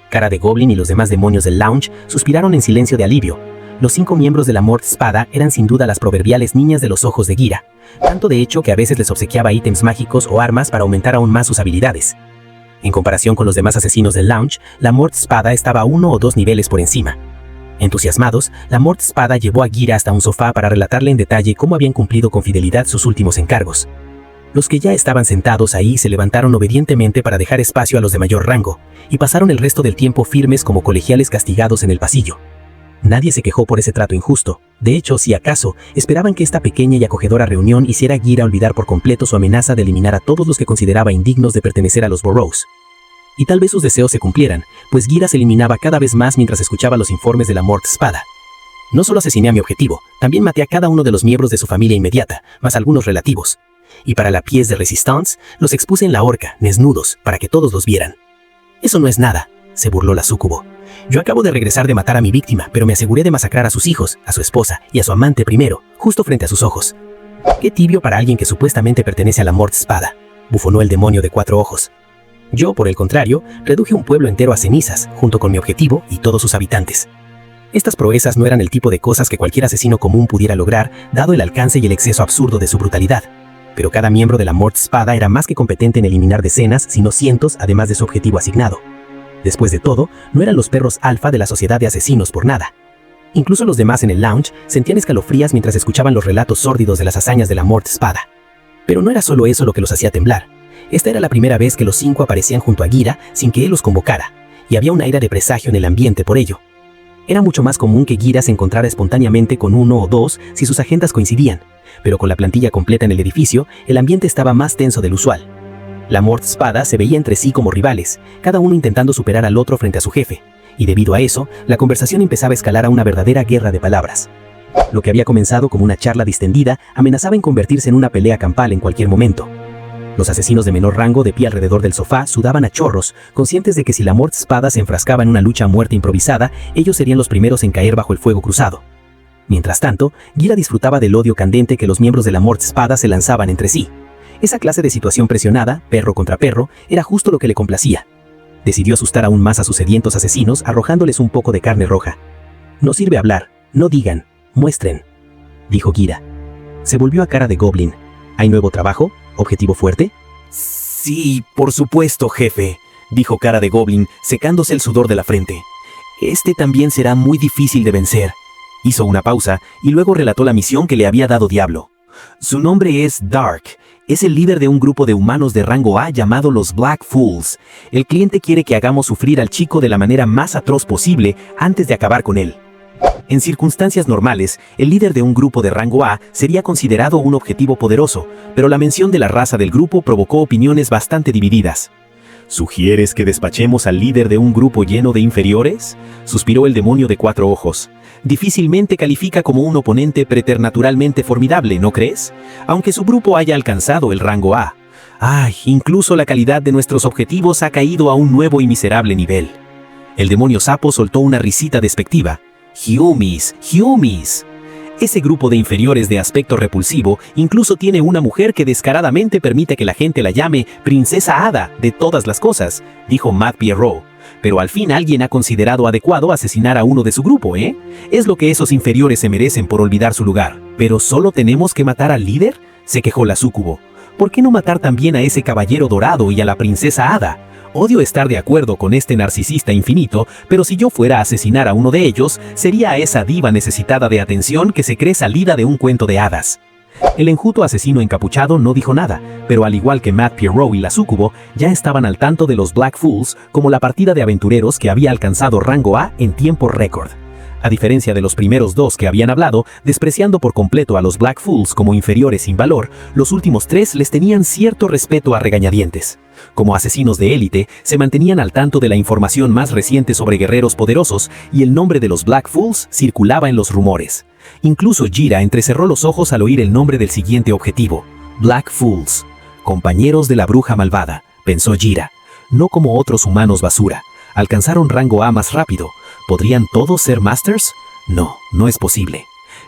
Cara de Goblin y los demás demonios del lounge suspiraron en silencio de alivio. Los 5 miembros de la Mort Spada eran sin duda las proverbiales niñas de los ojos de Gira, tanto de hecho que a veces les obsequiaba ítems mágicos o armas para aumentar aún más sus habilidades. En comparación con los demás asesinos del lounge, la Mort Spada estaba 1 o 2 niveles por encima. Entusiasmados, la Mort Spada llevó a Gira hasta un sofá para relatarle en detalle cómo habían cumplido con fidelidad sus últimos encargos. Los que ya estaban sentados ahí se levantaron obedientemente para dejar espacio a los de mayor rango, y pasaron el resto del tiempo firmes como colegiales castigados en el pasillo. Nadie se quejó por ese trato injusto. De hecho, si acaso, esperaban que esta pequeña y acogedora reunión hiciera a Gira olvidar por completo su amenaza de eliminar a todos los que consideraba indignos de pertenecer a los Burrows. Y tal vez sus deseos se cumplieran, pues Gira se eliminaba cada vez más mientras escuchaba los informes de la Mort Spada. «No solo asesiné a mi objetivo, también maté a cada uno de los miembros de su familia inmediata, más algunos relativos. Y para la pièce de résistance, los expuse en la horca, desnudos, para que todos los vieran». «Eso no es nada», se burló la súcubo. «Yo acabo de regresar de matar a mi víctima, pero me aseguré de masacrar a sus hijos, a su esposa y a su amante primero, justo frente a sus ojos». «Qué tibio para alguien que supuestamente pertenece a la Mort Spada», bufonó el demonio de 4 ojos. «Yo, por el contrario, reduje un pueblo entero a cenizas, junto con mi objetivo y todos sus habitantes». Estas proezas no eran el tipo de cosas que cualquier asesino común pudiera lograr, dado el alcance y el exceso absurdo de su brutalidad. Pero cada miembro de la Mort Spada era más que competente en eliminar decenas, sino cientos, además de su objetivo asignado. Después de todo, no eran los perros alfa de la sociedad de asesinos por nada. Incluso los demás en el lounge sentían escalofríos mientras escuchaban los relatos sórdidos de las hazañas de la Mort Spada. Pero no era solo eso lo que los hacía temblar. Esta era la primera vez que los 5 aparecían junto a Gira sin que él los convocara, y había un aire de presagio en el ambiente por ello. Era mucho más común que Gira se encontrara espontáneamente con 1 o 2 si sus agendas coincidían, pero con la plantilla completa en el edificio, el ambiente estaba más tenso del usual. La Mort Spada se veía entre sí como rivales, cada uno intentando superar al otro frente a su jefe, y debido a eso, la conversación empezaba a escalar a una verdadera guerra de palabras. Lo que había comenzado como una charla distendida amenazaba en convertirse en una pelea campal en cualquier momento. Los asesinos de menor rango de pie alrededor del sofá sudaban a chorros, conscientes de que si la Mort Spada se enfrascaba en una lucha a muerte improvisada, ellos serían los primeros en caer bajo el fuego cruzado. Mientras tanto, Gira disfrutaba del odio candente que los miembros de la Morte-Espada se lanzaban entre sí. Esa clase de situación presionada, perro contra perro, era justo lo que le complacía. Decidió asustar aún más a sus sedientos asesinos arrojándoles un poco de carne roja. No sirve hablar, no digan, muestren, dijo Gira. Se volvió a cara de Goblin. ¿Hay nuevo trabajo? ¿Objetivo fuerte? Sí, por supuesto, jefe, dijo cara de Goblin, secándose el sudor de la frente. Este también será muy difícil de vencer. Hizo una pausa y luego relató la misión que le había dado Diablo. Su nombre es Dark. Es el líder de un grupo de humanos de rango A llamado los Black Fools. El cliente quiere que hagamos sufrir al chico de la manera más atroz posible antes de acabar con él. En circunstancias normales, el líder de un grupo de rango A sería considerado un objetivo poderoso, pero la mención de la raza del grupo provocó opiniones bastante divididas. ¿Sugieres que despachemos al líder de un grupo lleno de inferiores?, suspiró el demonio de 4 ojos. Difícilmente califica como un oponente preternaturalmente formidable, ¿no crees? Aunque su grupo haya alcanzado el rango A. ¡Ay! Incluso la calidad de nuestros objetivos ha caído a un nuevo y miserable nivel. El demonio sapo soltó una risita despectiva. ¡Hyumis! ¡Hyumis! Ese grupo de inferiores de aspecto repulsivo incluso tiene una mujer que descaradamente permite que la gente la llame Princesa Hada de todas las cosas, dijo Matt Pierrot. Pero al fin alguien ha considerado adecuado asesinar a uno de su grupo, ¿eh? Es lo que esos inferiores se merecen por olvidar su lugar. ¿Pero solo tenemos que matar al líder?, se quejó la súcubo. ¿Por qué no matar también a ese caballero dorado y a la princesa Hada? Odio estar de acuerdo con este narcisista infinito, pero si yo fuera a asesinar a uno de ellos, sería a esa diva necesitada de atención que se cree salida de un cuento de hadas. El enjuto asesino encapuchado no dijo nada, pero al igual que Matt Pierrot y la súcubo, ya estaban al tanto de los Black Fools como la partida de aventureros que había alcanzado rango A en tiempo récord. A diferencia de los primeros dos que habían hablado, despreciando por completo a los Black Fools como inferiores sin valor, los últimos 3 les tenían cierto respeto a regañadientes. Como asesinos de élite, se mantenían al tanto de la información más reciente sobre guerreros poderosos y el nombre de los Black Fools circulaba en los rumores. Incluso Gira entrecerró los ojos al oír el nombre del siguiente objetivo: Black Fools. Compañeros de la bruja malvada, pensó Gira. No como otros humanos basura. Alcanzaron rango A más rápido. ¿Podrían todos ser Masters? No, no es posible.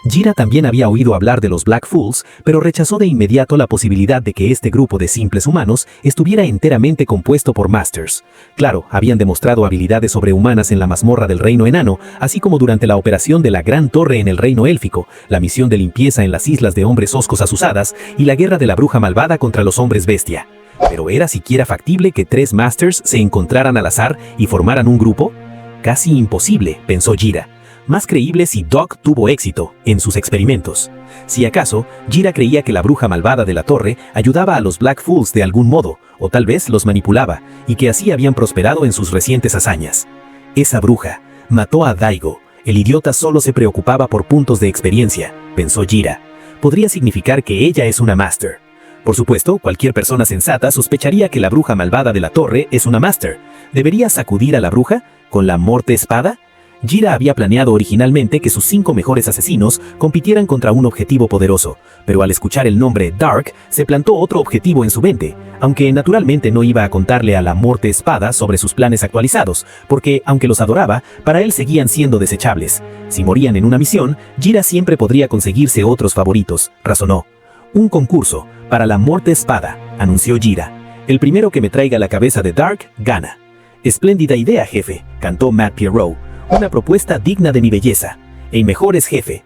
Gira también había oído hablar de los Black Fools, pero rechazó de inmediato la posibilidad de que este grupo de simples humanos estuviera enteramente compuesto por Masters. Claro, habían demostrado habilidades sobrehumanas en la mazmorra del Reino Enano, así como durante la operación de la Gran Torre en el Reino Élfico, la misión de limpieza en las islas de hombres hoscos azuzadas y la guerra de la bruja malvada contra los hombres bestia. ¿Pero era siquiera factible que 3 Masters se encontraran al azar y formaran un grupo? Casi imposible, pensó Gira. Más creíble si Doc tuvo éxito en sus experimentos. Si acaso, Gira creía que la bruja malvada de la torre ayudaba a los Black Fools de algún modo, o tal vez los manipulaba, y que así habían prosperado en sus recientes hazañas. Esa bruja mató a Daigo. El idiota solo se preocupaba por puntos de experiencia, pensó Gira. Podría significar que ella es una Master. Por supuesto, cualquier persona sensata sospecharía que la bruja malvada de la torre es una Master. ¿Debería sacudir a la bruja con la Morte-Espada? Gira había planeado originalmente que sus 5 mejores asesinos compitieran contra un objetivo poderoso, pero al escuchar el nombre Dark, se plantó otro objetivo en su mente, aunque naturalmente no iba a contarle a la Morte-Espada sobre sus planes actualizados, porque, aunque los adoraba, para él seguían siendo desechables. Si morían en una misión, Gira siempre podría conseguirse otros favoritos, razonó. Un concurso para la Morte-Espada, anunció Gira. El primero que me traiga la cabeza de Dark, gana. Espléndida idea, jefe, cantó Matt Pierrot. Una propuesta digna de mi belleza. El mejor es jefe,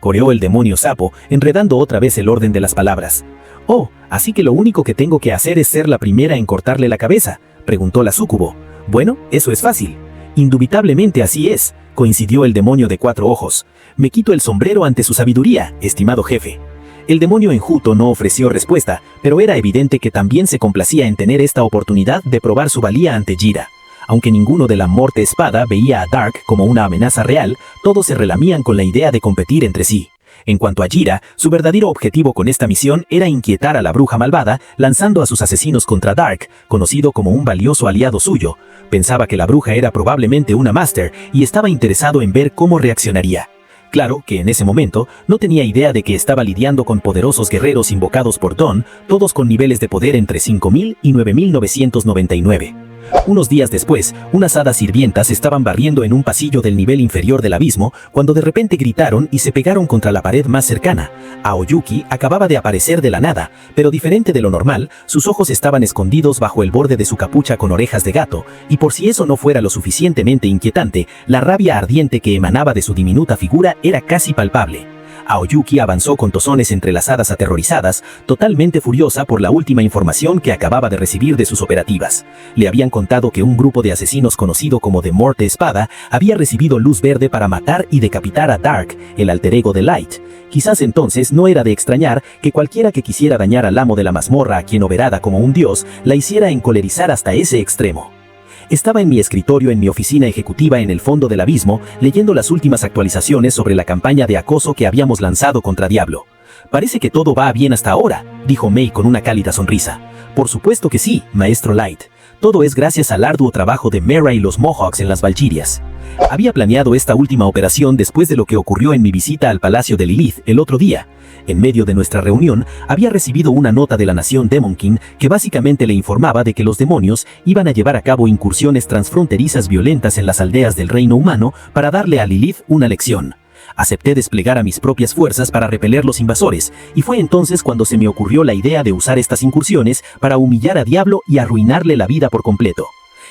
coreó el demonio sapo, enredando otra vez el orden de las palabras. Oh, así que lo único que tengo que hacer es ser la primera en cortarle la cabeza, preguntó la súcubo. Bueno, eso es fácil. Indubitablemente así es, coincidió el demonio de 4 ojos. Me quito el sombrero ante su sabiduría, estimado jefe. El demonio enjuto no ofreció respuesta, pero era evidente que también se complacía en tener esta oportunidad de probar su valía ante Gira. Aunque ninguno de la Morte-Espada veía a Dark como una amenaza real, todos se relamían con la idea de competir entre sí. En cuanto a Gira, su verdadero objetivo con esta misión era inquietar a la bruja malvada, lanzando a sus asesinos contra Dark, conocido como un valioso aliado suyo. Pensaba que la bruja era probablemente una Master y estaba interesado en ver cómo reaccionaría. Claro que en ese momento no tenía idea de que estaba lidiando con poderosos guerreros invocados por Dawn, todos con niveles de poder entre 5000 y 9999. Unos días después, unas hadas sirvientas estaban barriendo en un pasillo del nivel inferior del abismo cuando de repente gritaron y se pegaron contra la pared más cercana. Aoyuki acababa de aparecer de la nada, pero diferente de lo normal, sus ojos estaban escondidos bajo el borde de su capucha con orejas de gato, y por si eso no fuera lo suficientemente inquietante, la rabia ardiente que emanaba de su diminuta figura era casi palpable. Aoyuki avanzó con tozones entrelazadas aterrorizadas, totalmente furiosa por la última información que acababa de recibir de sus operativas. Le habían contado que un grupo de asesinos conocido como The Morte Espada había recibido luz verde para matar y decapitar a Dark, el alter ego de Light. Quizás entonces no era de extrañar que cualquiera que quisiera dañar al amo de la mazmorra, a quien oberada como un dios, la hiciera encolerizar hasta ese extremo. Estaba en mi escritorio en mi oficina ejecutiva en el fondo del abismo, leyendo las últimas actualizaciones sobre la campaña de acoso que habíamos lanzado contra Diablo. «Parece que todo va bien hasta ahora», dijo Mei con una cálida sonrisa. «Por supuesto que sí, maestro Light. Todo es gracias al arduo trabajo de Mera y los Mohawks en las Valkyrias. Había planeado esta última operación después de lo que ocurrió en mi visita al palacio de Lilith el otro día. En medio de nuestra reunión, había recibido una nota de la nación Demon King que básicamente le informaba de que los demonios iban a llevar a cabo incursiones transfronterizas violentas en las aldeas del reino humano para darle a Lilith una lección. Acepté desplegar a mis propias fuerzas para repeler los invasores, y fue entonces cuando se me ocurrió la idea de usar estas incursiones para humillar a Diablo y arruinarle la vida por completo.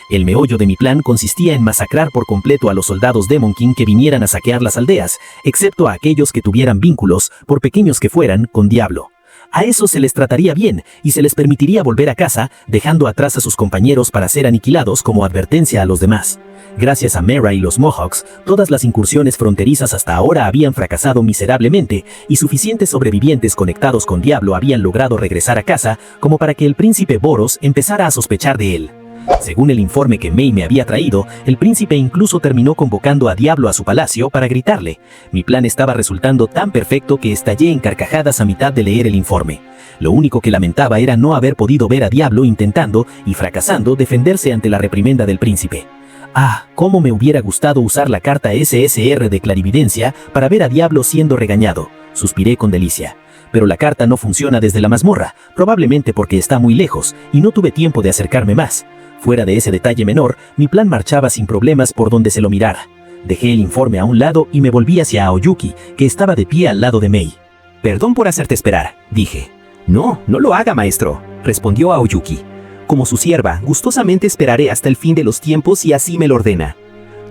El meollo de mi plan consistía en masacrar por completo a los soldados Demon King que vinieran a saquear las aldeas, excepto a aquellos que tuvieran vínculos, por pequeños que fueran, con Diablo. A esos se les trataría bien y se les permitiría volver a casa, dejando atrás a sus compañeros para ser aniquilados como advertencia a los demás. Gracias a Mera y los Mohawks, todas las incursiones fronterizas hasta ahora habían fracasado miserablemente, y suficientes sobrevivientes conectados con Diablo habían logrado regresar a casa como para que el príncipe Boros empezara a sospechar de él. Según el informe que Mei me había traído, el príncipe incluso terminó convocando a Diablo a su palacio para gritarle. Mi plan estaba resultando tan perfecto que estallé en carcajadas a mitad de leer el informe. Lo único que lamentaba era no haber podido ver a Diablo intentando y fracasando defenderse ante la reprimenda del príncipe. Ah, cómo me hubiera gustado usar la carta SSR de clarividencia para ver a Diablo siendo regañado, suspiré con delicia. Pero la carta no funciona desde la mazmorra, probablemente porque está muy lejos, y no tuve tiempo de acercarme más. Fuera de ese detalle menor, mi plan marchaba sin problemas por donde se lo mirara. Dejé el informe a un lado y me volví hacia Aoyuki, que estaba de pie al lado de Mei. «Perdón por hacerte esperar», dije. «No, no lo haga, maestro», respondió Aoyuki. «Como su sierva, gustosamente esperaré hasta el fin de los tiempos y así me lo ordena.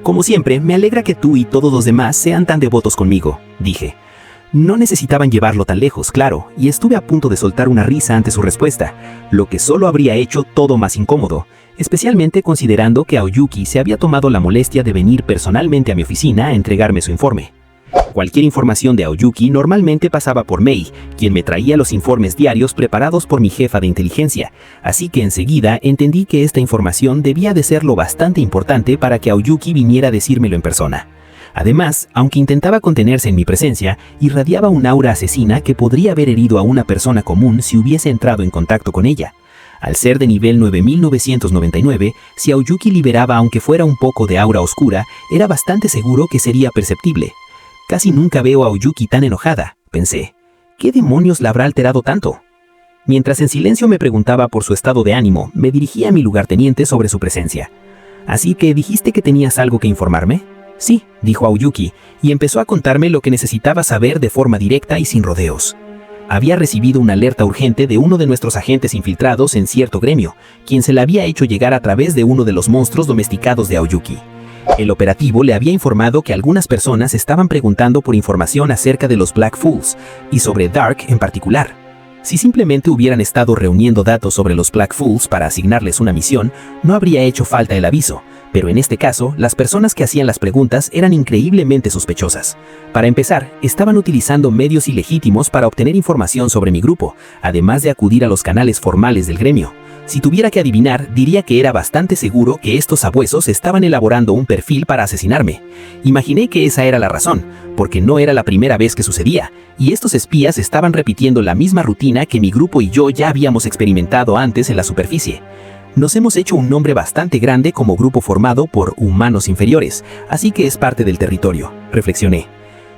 Como siempre, me alegra que tú y todos los demás sean tan devotos conmigo», dije. No necesitaban llevarlo tan lejos, claro, y estuve a punto de soltar una risa ante su respuesta, lo que solo habría hecho todo más incómodo, especialmente considerando que Aoyuki se había tomado la molestia de venir personalmente a mi oficina a entregarme su informe. Cualquier información de Aoyuki normalmente pasaba por Mei, quien me traía los informes diarios preparados por mi jefa de inteligencia, así que enseguida entendí que esta información debía de ser lo bastante importante para que Aoyuki viniera a decírmelo en persona. Además, aunque intentaba contenerse en mi presencia, irradiaba un aura asesina que podría haber herido a una persona común si hubiese entrado en contacto con ella. Al ser de nivel 9999, si Aoyuki liberaba aunque fuera un poco de aura oscura, era bastante seguro que sería perceptible. Casi nunca veo a Aoyuki tan enojada, pensé. ¿Qué demonios la habrá alterado tanto? Mientras en silencio me preguntaba por su estado de ánimo, me dirigí a mi lugarteniente sobre su presencia. «Así que dijiste que tenías algo que informarme». «Sí», dijo Aoyuki, y empezó a contarme lo que necesitaba saber de forma directa y sin rodeos. Había recibido una alerta urgente de uno de nuestros agentes infiltrados en cierto gremio, quien se la había hecho llegar a través de uno de los monstruos domesticados de Aoyuki. El operativo le había informado que algunas personas estaban preguntando por información acerca de los Black Fools, y sobre Dark en particular. Si simplemente hubieran estado reuniendo datos sobre los Black Fools para asignarles una misión, no habría hecho falta el aviso, pero en este caso, las personas que hacían las preguntas eran increíblemente sospechosas. Para empezar, estaban utilizando medios ilegítimos para obtener información sobre mi grupo, además de acudir a los canales formales del gremio. Si tuviera que adivinar, diría que era bastante seguro que estos sabuesos estaban elaborando un perfil para asesinarme. Imaginé que esa era la razón, porque no era la primera vez que sucedía, y estos espías estaban repitiendo la misma rutina que mi grupo y yo ya habíamos experimentado antes en la superficie. Nos hemos hecho un nombre bastante grande como grupo formado por humanos inferiores, así que es parte del territorio, reflexioné.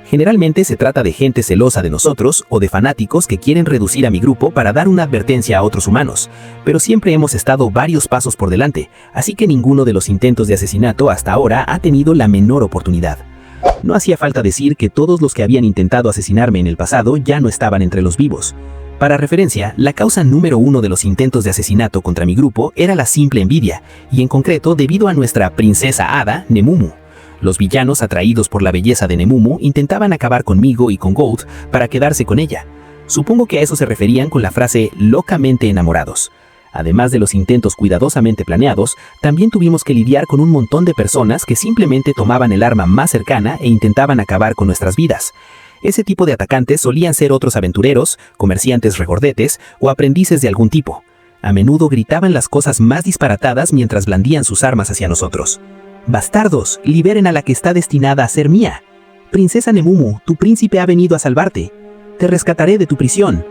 Generalmente se trata de gente celosa de nosotros o de fanáticos que quieren reducir a mi grupo para dar una advertencia a otros humanos, pero siempre hemos estado varios pasos por delante, así que ninguno de los intentos de asesinato hasta ahora ha tenido la menor oportunidad. No hacía falta decir que todos los que habían intentado asesinarme en el pasado ya no estaban entre los vivos. Para referencia, la causa número 1 de los intentos de asesinato contra mi grupo era la simple envidia, y en concreto debido a nuestra princesa hada, Nemumu. Los villanos, atraídos por la belleza de Nemumu, intentaban acabar conmigo y con Gold para quedarse con ella. Supongo que a eso se referían con la frase locamente enamorados. Además de los intentos cuidadosamente planeados, también tuvimos que lidiar con un montón de personas que simplemente tomaban el arma más cercana e intentaban acabar con nuestras vidas. Ese tipo de atacantes solían ser otros aventureros, comerciantes regordetes o aprendices de algún tipo. A menudo gritaban las cosas más disparatadas mientras blandían sus armas hacia nosotros. «Bastardos, liberen a la que está destinada a ser mía. Princesa Nemumu, tu príncipe ha venido a salvarte. Te rescataré de tu prisión».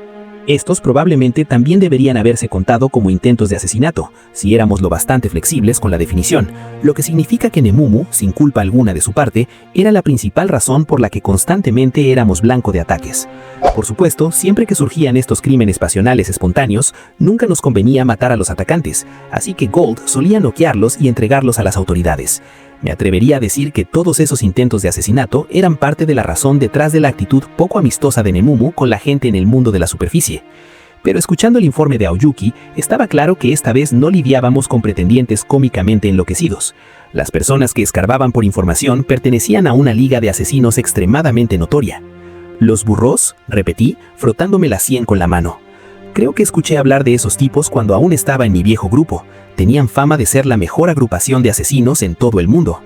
Estos probablemente también deberían haberse contado como intentos de asesinato, si éramos lo bastante flexibles con la definición, lo que significa que Nemumu, sin culpa alguna de su parte, era la principal razón por la que constantemente éramos blanco de ataques. Por supuesto, siempre que surgían estos crímenes pasionales espontáneos, nunca nos convenía matar a los atacantes, así que Gold solía noquearlos y entregarlos a las autoridades. Me atrevería a decir que todos esos intentos de asesinato eran parte de la razón detrás de la actitud poco amistosa de Nemumu con la gente en el mundo de la superficie. Pero escuchando el informe de Aoyuki, estaba claro que esta vez no lidiábamos con pretendientes cómicamente enloquecidos. Las personas que escarbaban por información pertenecían a una liga de asesinos extremadamente notoria. «¿Los burros?», repetí, frotándome la sien con la mano. Creo que escuché hablar de esos tipos cuando aún estaba en mi viejo grupo. Tenían fama de ser la mejor agrupación de asesinos en todo el mundo.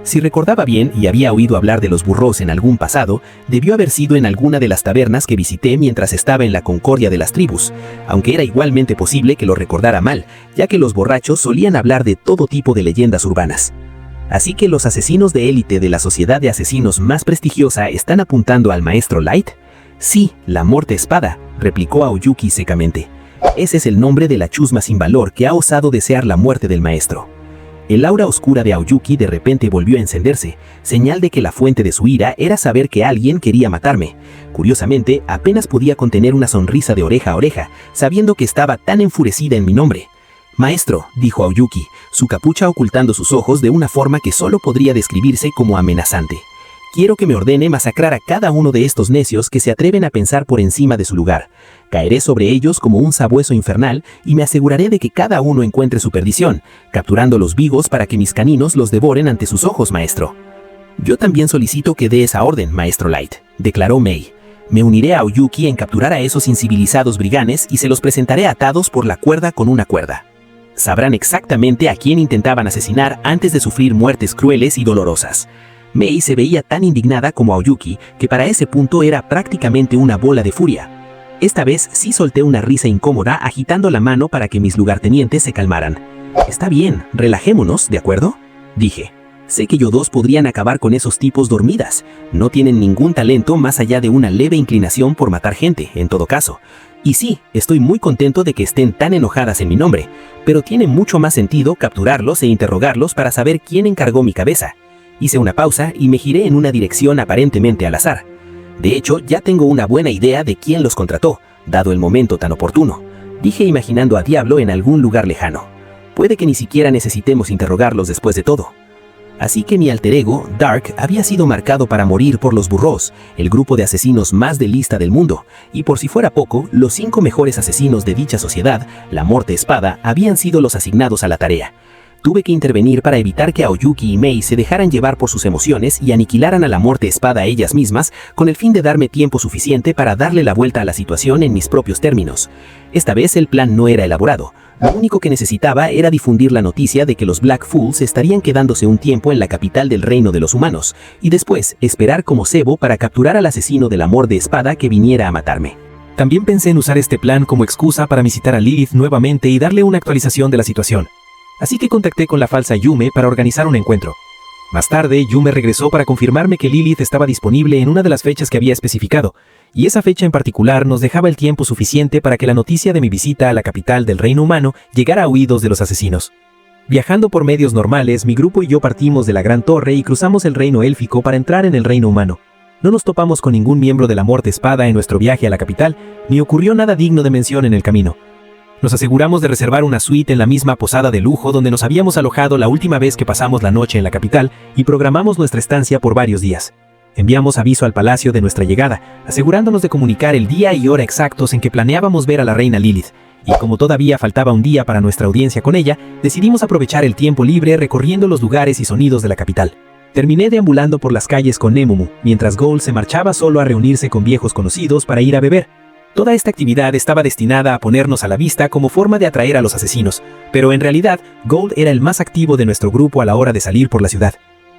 Si recordaba bien y había oído hablar de los burros en algún pasado, debió haber sido en alguna de las tabernas que visité mientras estaba en la concordia de las tribus, aunque era igualmente posible que lo recordara mal, ya que los borrachos solían hablar de todo tipo de leyendas urbanas. Así que los asesinos de élite de la sociedad de asesinos más prestigiosa están apuntando al maestro Light. Sí, la Morte Espada, replicó Aoyuki secamente. Ese es el nombre de la chusma sin valor que ha osado desear la muerte del maestro. El aura oscura de Aoyuki de repente volvió a encenderse, señal de que la fuente de su ira era saber que alguien quería matarme. Curiosamente, apenas podía contener una sonrisa de oreja a oreja, sabiendo que estaba tan enfurecida en mi nombre. «Maestro», dijo Aoyuki, su capucha ocultando sus ojos de una forma que solo podría describirse como amenazante. «Quiero que me ordene masacrar a cada uno de estos necios que se atreven a pensar por encima de su lugar. Caeré sobre ellos como un sabueso infernal y me aseguraré de que cada uno encuentre su perdición, capturándolos vivos para que mis caninos los devoren ante sus ojos, maestro». «Yo también solicito que dé esa orden, maestro Light», declaró Mei. «Me uniré a Aoyuki en capturar a esos incivilizados briganes y se los presentaré atados por la cuerda con una cuerda. Sabrán exactamente a quién intentaban asesinar antes de sufrir muertes crueles y dolorosas». Mei se veía tan indignada como Aoyuki que para ese punto era prácticamente una bola de furia. Esta vez sí solté una risa incómoda agitando la mano para que mis lugartenientes se calmaran. «Está bien, relajémonos, ¿de acuerdo?», dije. «Sé que yo dos podrían acabar con esos tipos dormidas. No tienen ningún talento más allá de una leve inclinación por matar gente, en todo caso. Y sí, estoy muy contento de que estén tan enojadas en mi nombre, pero tiene mucho más sentido capturarlos e interrogarlos para saber quién encargó mi cabeza». Hice una pausa y me giré en una dirección aparentemente al azar. De hecho, ya tengo una buena idea de quién los contrató, dado el momento tan oportuno. Dije imaginando a Diablo en algún lugar lejano. Puede que ni siquiera necesitemos interrogarlos después de todo. Así que mi alter ego, Dark, había sido marcado para morir por los burros, el grupo de asesinos más de lista del mundo, y por si fuera poco, los 5 mejores asesinos de dicha sociedad, la Morte Espada, habían sido los asignados a la tarea. Tuve que intervenir para evitar que Aoyuki y Mei se dejaran llevar por sus emociones y aniquilaran a la Morte Espada ellas mismas, con el fin de darme tiempo suficiente para darle la vuelta a la situación en mis propios términos. Esta vez el plan no era elaborado. Lo único que necesitaba era difundir la noticia de que los Black Fools estarían quedándose un tiempo en la capital del reino de los humanos, y después esperar como cebo para capturar al asesino del amor de espada que viniera a matarme. También pensé en usar este plan como excusa para visitar a Lilith nuevamente y darle una actualización de la situación. Así que contacté con la falsa Yume para organizar un encuentro. Más tarde, Yume regresó para confirmarme que Lilith estaba disponible en una de las fechas que había especificado, y esa fecha en particular nos dejaba el tiempo suficiente para que la noticia de mi visita a la capital del reino humano llegara a oídos de los asesinos. Viajando por medios normales, mi grupo y yo partimos de la Gran Torre y cruzamos el reino élfico para entrar en el reino humano. No nos topamos con ningún miembro de la Muerte Espada en nuestro viaje a la capital, ni ocurrió nada digno de mención en el camino. Nos aseguramos de reservar una suite en la misma posada de lujo donde nos habíamos alojado la última vez que pasamos la noche en la capital y programamos nuestra estancia por varios días. Enviamos aviso al palacio de nuestra llegada, asegurándonos de comunicar el día y hora exactos en que planeábamos ver a la reina Lilith. Y como todavía faltaba un día para nuestra audiencia con ella, decidimos aprovechar el tiempo libre recorriendo los lugares y sonidos de la capital. Terminé deambulando por las calles con Nemumu, mientras Gold se marchaba solo a reunirse con viejos conocidos para ir a beber. Toda esta actividad estaba destinada a ponernos a la vista como forma de atraer a los asesinos, pero en realidad Gold era el más activo de nuestro grupo a la hora de salir por la ciudad.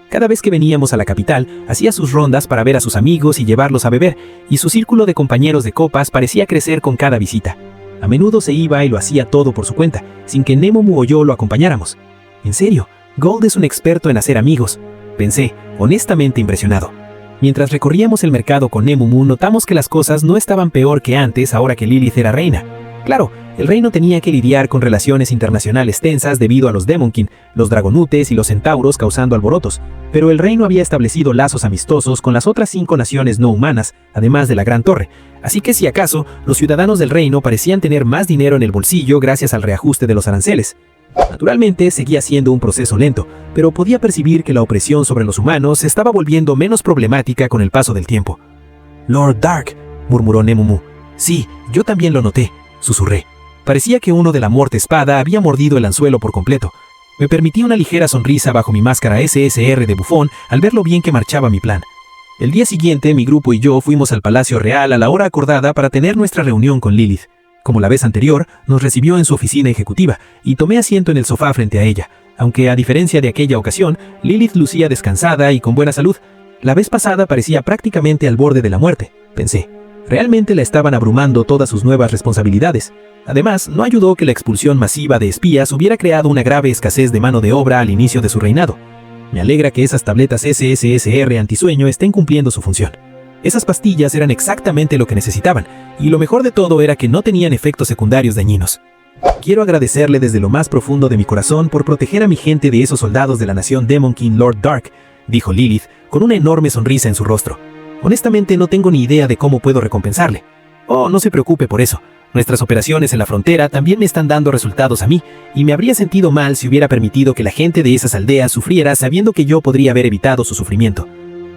Cada vez que veníamos a la capital, hacía sus rondas para ver a sus amigos y llevarlos a beber, y su círculo de compañeros de copas parecía crecer con cada visita. A menudo se iba y lo hacía todo por su cuenta, sin que Nemumu o yo lo acompañáramos. En serio, Gold es un experto en hacer amigos, pensé, honestamente impresionado. Mientras recorríamos el mercado con Nemumu, notamos que las cosas no estaban peor que antes ahora que Lilith era reina. Claro, el reino tenía que lidiar con relaciones internacionales tensas debido a los Demonkin, los Dragonutes y los Centauros causando alborotos, pero el reino había establecido lazos amistosos con las otras 5 naciones no humanas, además de la Gran Torre, así que si acaso, los ciudadanos del reino parecían tener más dinero en el bolsillo gracias al reajuste de los aranceles. Naturalmente, seguía siendo un proceso lento, pero podía percibir que la opresión sobre los humanos se estaba volviendo menos problemática con el paso del tiempo. «Lord Dark», murmuró Nemumu. «Sí, yo también lo noté», susurré. Parecía que uno de la Muerte Espada había mordido el anzuelo por completo. Me permití una ligera sonrisa bajo mi máscara SSR de bufón al ver lo bien que marchaba mi plan. El día siguiente, mi grupo y yo fuimos al Palacio Real a la hora acordada para tener nuestra reunión con Lilith. Como la vez anterior, nos recibió en su oficina ejecutiva y tomé asiento en el sofá frente a ella, aunque a diferencia de aquella ocasión, Lilith lucía descansada y con buena salud. La vez pasada parecía prácticamente al borde de la muerte, pensé. Realmente la estaban abrumando todas sus nuevas responsabilidades. Además, no ayudó que la expulsión masiva de espías hubiera creado una grave escasez de mano de obra al inicio de su reinado. Me alegra que esas tabletas SSSR antisueño estén cumpliendo su función. Esas pastillas eran exactamente lo que necesitaban, y lo mejor de todo era que no tenían efectos secundarios dañinos. Quiero agradecerle desde lo más profundo de mi corazón por proteger a mi gente de esos soldados de la nación Demonkin Lord Dark, dijo Lilith, con una enorme sonrisa en su rostro. Honestamente no tengo ni idea de cómo puedo recompensarle. Oh, no se preocupe por eso. Nuestras operaciones en la frontera también me están dando resultados a mí, y me habría sentido mal si hubiera permitido que la gente de esas aldeas sufriera sabiendo que yo podría haber evitado su sufrimiento.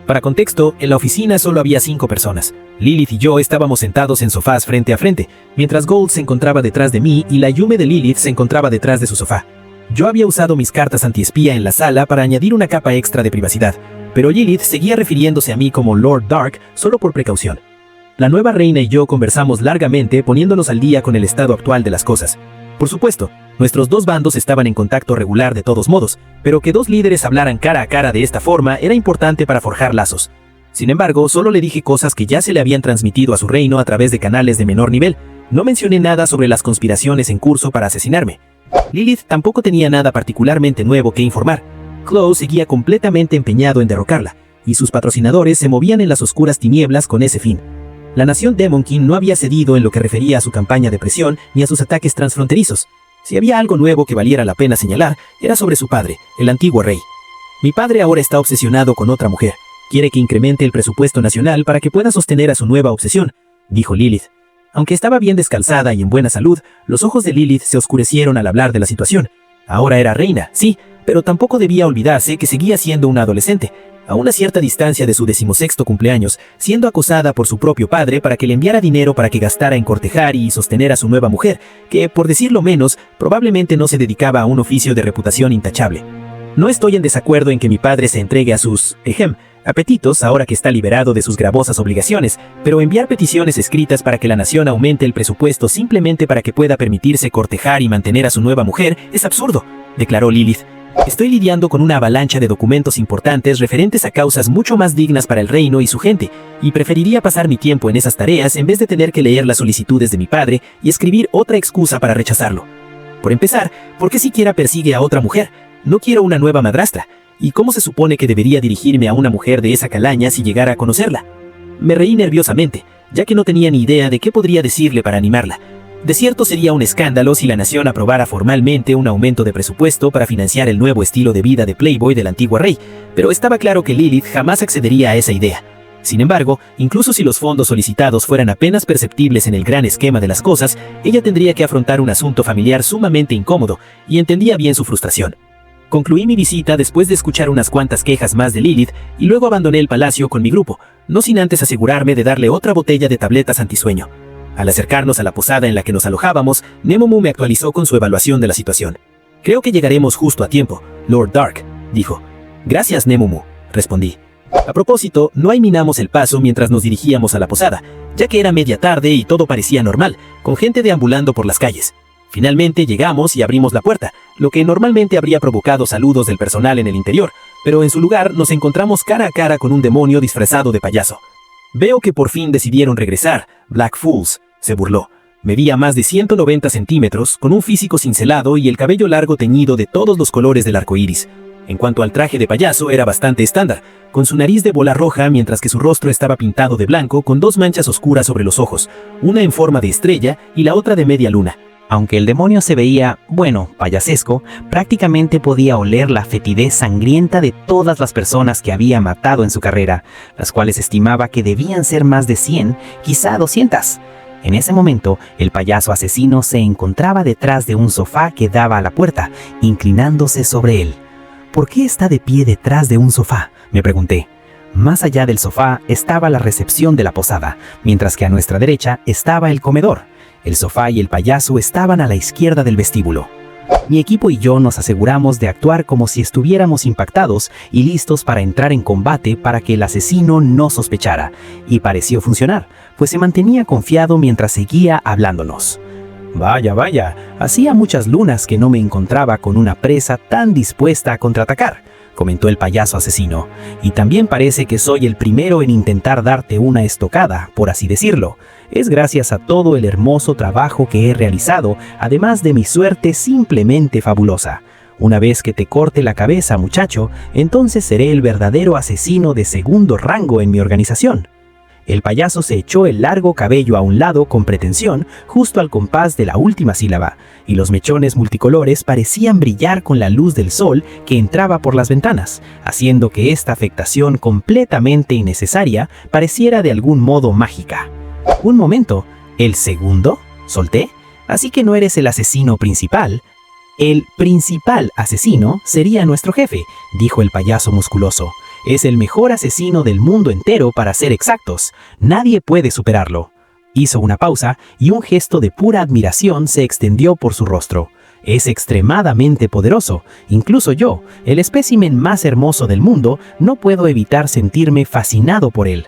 Para contexto, en la oficina solo había 5 personas. Lilith y yo estábamos sentados en sofás frente a frente, mientras Gold se encontraba detrás de mí y la Yume de Lilith se encontraba detrás de su sofá. Yo había usado mis cartas antiespía en la sala para añadir una capa extra de privacidad, pero Lilith seguía refiriéndose a mí como Lord Dark solo por precaución. La nueva reina y yo conversamos largamente poniéndonos al día con el estado actual de las cosas. Por supuesto, nuestros dos bandos estaban en contacto regular de todos modos, pero que 2 líderes hablaran cara a cara de esta forma era importante para forjar lazos. Sin embargo, solo le dije cosas que ya se le habían transmitido a su reino a través de canales de menor nivel. No mencioné nada sobre las conspiraciones en curso para asesinarme. Lilith tampoco tenía nada particularmente nuevo que informar. Chloe seguía completamente empeñado en derrocarla, y sus patrocinadores se movían en las oscuras tinieblas con ese fin. La nación Demonkin no había cedido en lo que refería a su campaña de presión ni a sus ataques transfronterizos. Si había algo nuevo que valiera la pena señalar, era sobre su padre, el antiguo rey. Mi padre ahora está obsesionado con otra mujer. Quiere que incremente el presupuesto nacional para que pueda sostener a su nueva obsesión, dijo Lilith. Aunque estaba bien descalzada y en buena salud, los ojos de Lilith se oscurecieron al hablar de la situación. Ahora era reina, sí, pero tampoco debía olvidarse que seguía siendo una adolescente, a una cierta distancia de su 16º cumpleaños, siendo acosada por su propio padre para que le enviara dinero para que gastara en cortejar y sostener a su nueva mujer, que, por decirlo menos, probablemente no se dedicaba a un oficio de reputación intachable. No estoy en desacuerdo en que mi padre se entregue a sus, apetitos ahora que está liberado de sus gravosas obligaciones, pero enviar peticiones escritas para que la nación aumente el presupuesto simplemente para que pueda permitirse cortejar y mantener a su nueva mujer es absurdo, declaró Lilith. Estoy lidiando con una avalancha de documentos importantes referentes a causas mucho más dignas para el reino y su gente, y preferiría pasar mi tiempo en esas tareas en vez de tener que leer las solicitudes de mi padre y escribir otra excusa para rechazarlo. Por empezar, ¿por qué siquiera persigue a otra mujer? No quiero una nueva madrastra. ¿Y cómo se supone que debería dirigirme a una mujer de esa calaña si llegara a conocerla? Me reí nerviosamente, ya que no tenía ni idea de qué podría decirle para animarla. De cierto sería un escándalo si la nación aprobara formalmente un aumento de presupuesto para financiar el nuevo estilo de vida de Playboy del antiguo rey, pero estaba claro que Lilith jamás accedería a esa idea. Sin embargo, incluso si los fondos solicitados fueran apenas perceptibles en el gran esquema de las cosas, ella tendría que afrontar un asunto familiar sumamente incómodo, y entendía bien su frustración. Concluí mi visita después de escuchar unas cuantas quejas más de Lilith, y luego abandoné el palacio con mi grupo, no sin antes asegurarme de darle otra botella de tabletas antisueño. Al acercarnos a la posada en la que nos alojábamos, Nemomu me actualizó con su evaluación de la situación. «Creo que llegaremos justo a tiempo, Lord Dark», dijo. «Gracias, Nemomu», respondí. A propósito, no minamos el paso mientras nos dirigíamos a la posada, ya que era media tarde y todo parecía normal, con gente deambulando por las calles. Finalmente llegamos y abrimos la puerta, lo que normalmente habría provocado saludos del personal en el interior, pero en su lugar nos encontramos cara a cara con un demonio disfrazado de payaso. «Veo que por fin decidieron regresar, Black Fools», se burló. Medía más de 190 centímetros, con un físico cincelado y el cabello largo teñido de todos los colores del arco iris. En cuanto al traje de payaso, era bastante estándar, con su nariz de bola roja mientras que su rostro estaba pintado de blanco con dos manchas oscuras sobre los ojos, una en forma de estrella y la otra de media luna. Aunque el demonio se veía, payasesco, prácticamente podía oler la fetidez sangrienta de todas las personas que había matado en su carrera, las cuales estimaba que debían ser más de 100, quizá 200. En ese momento, el payaso asesino se encontraba detrás de un sofá que daba a la puerta, inclinándose sobre él. «¿Por qué está de pie detrás de un sofá?», me pregunté. Más allá del sofá estaba la recepción de la posada, mientras que a nuestra derecha estaba el comedor. El sofá y el payaso estaban a la izquierda del vestíbulo. Mi equipo y yo nos aseguramos de actuar como si estuviéramos impactados y listos para entrar en combate para que el asesino no sospechara, y pareció funcionar, pues se mantenía confiado mientras seguía hablándonos. «Vaya, vaya, hacía muchas lunas que no me encontraba con una presa tan dispuesta a contraatacar», comentó el payaso asesino, «y también parece que soy el primero en intentar darte una estocada, por así decirlo. Es gracias a todo el hermoso trabajo que he realizado, además de mi suerte simplemente fabulosa. Una vez que te corte la cabeza, muchacho, entonces seré el verdadero asesino de segundo rango en mi organización». El payaso se echó el largo cabello a un lado con pretensión, justo al compás de la última sílaba, y los mechones multicolores parecían brillar con la luz del sol que entraba por las ventanas, haciendo que esta afectación completamente innecesaria pareciera de algún modo mágica. «Un momento, ¿el segundo?», solté. «Así que no eres el asesino principal». «El principal asesino sería nuestro jefe», dijo el payaso musculoso. «Es el mejor asesino del mundo entero para ser exactos. Nadie puede superarlo». Hizo una pausa y un gesto de pura admiración se extendió por su rostro. «Es extremadamente poderoso. Incluso yo, el espécimen más hermoso del mundo, no puedo evitar sentirme fascinado por él».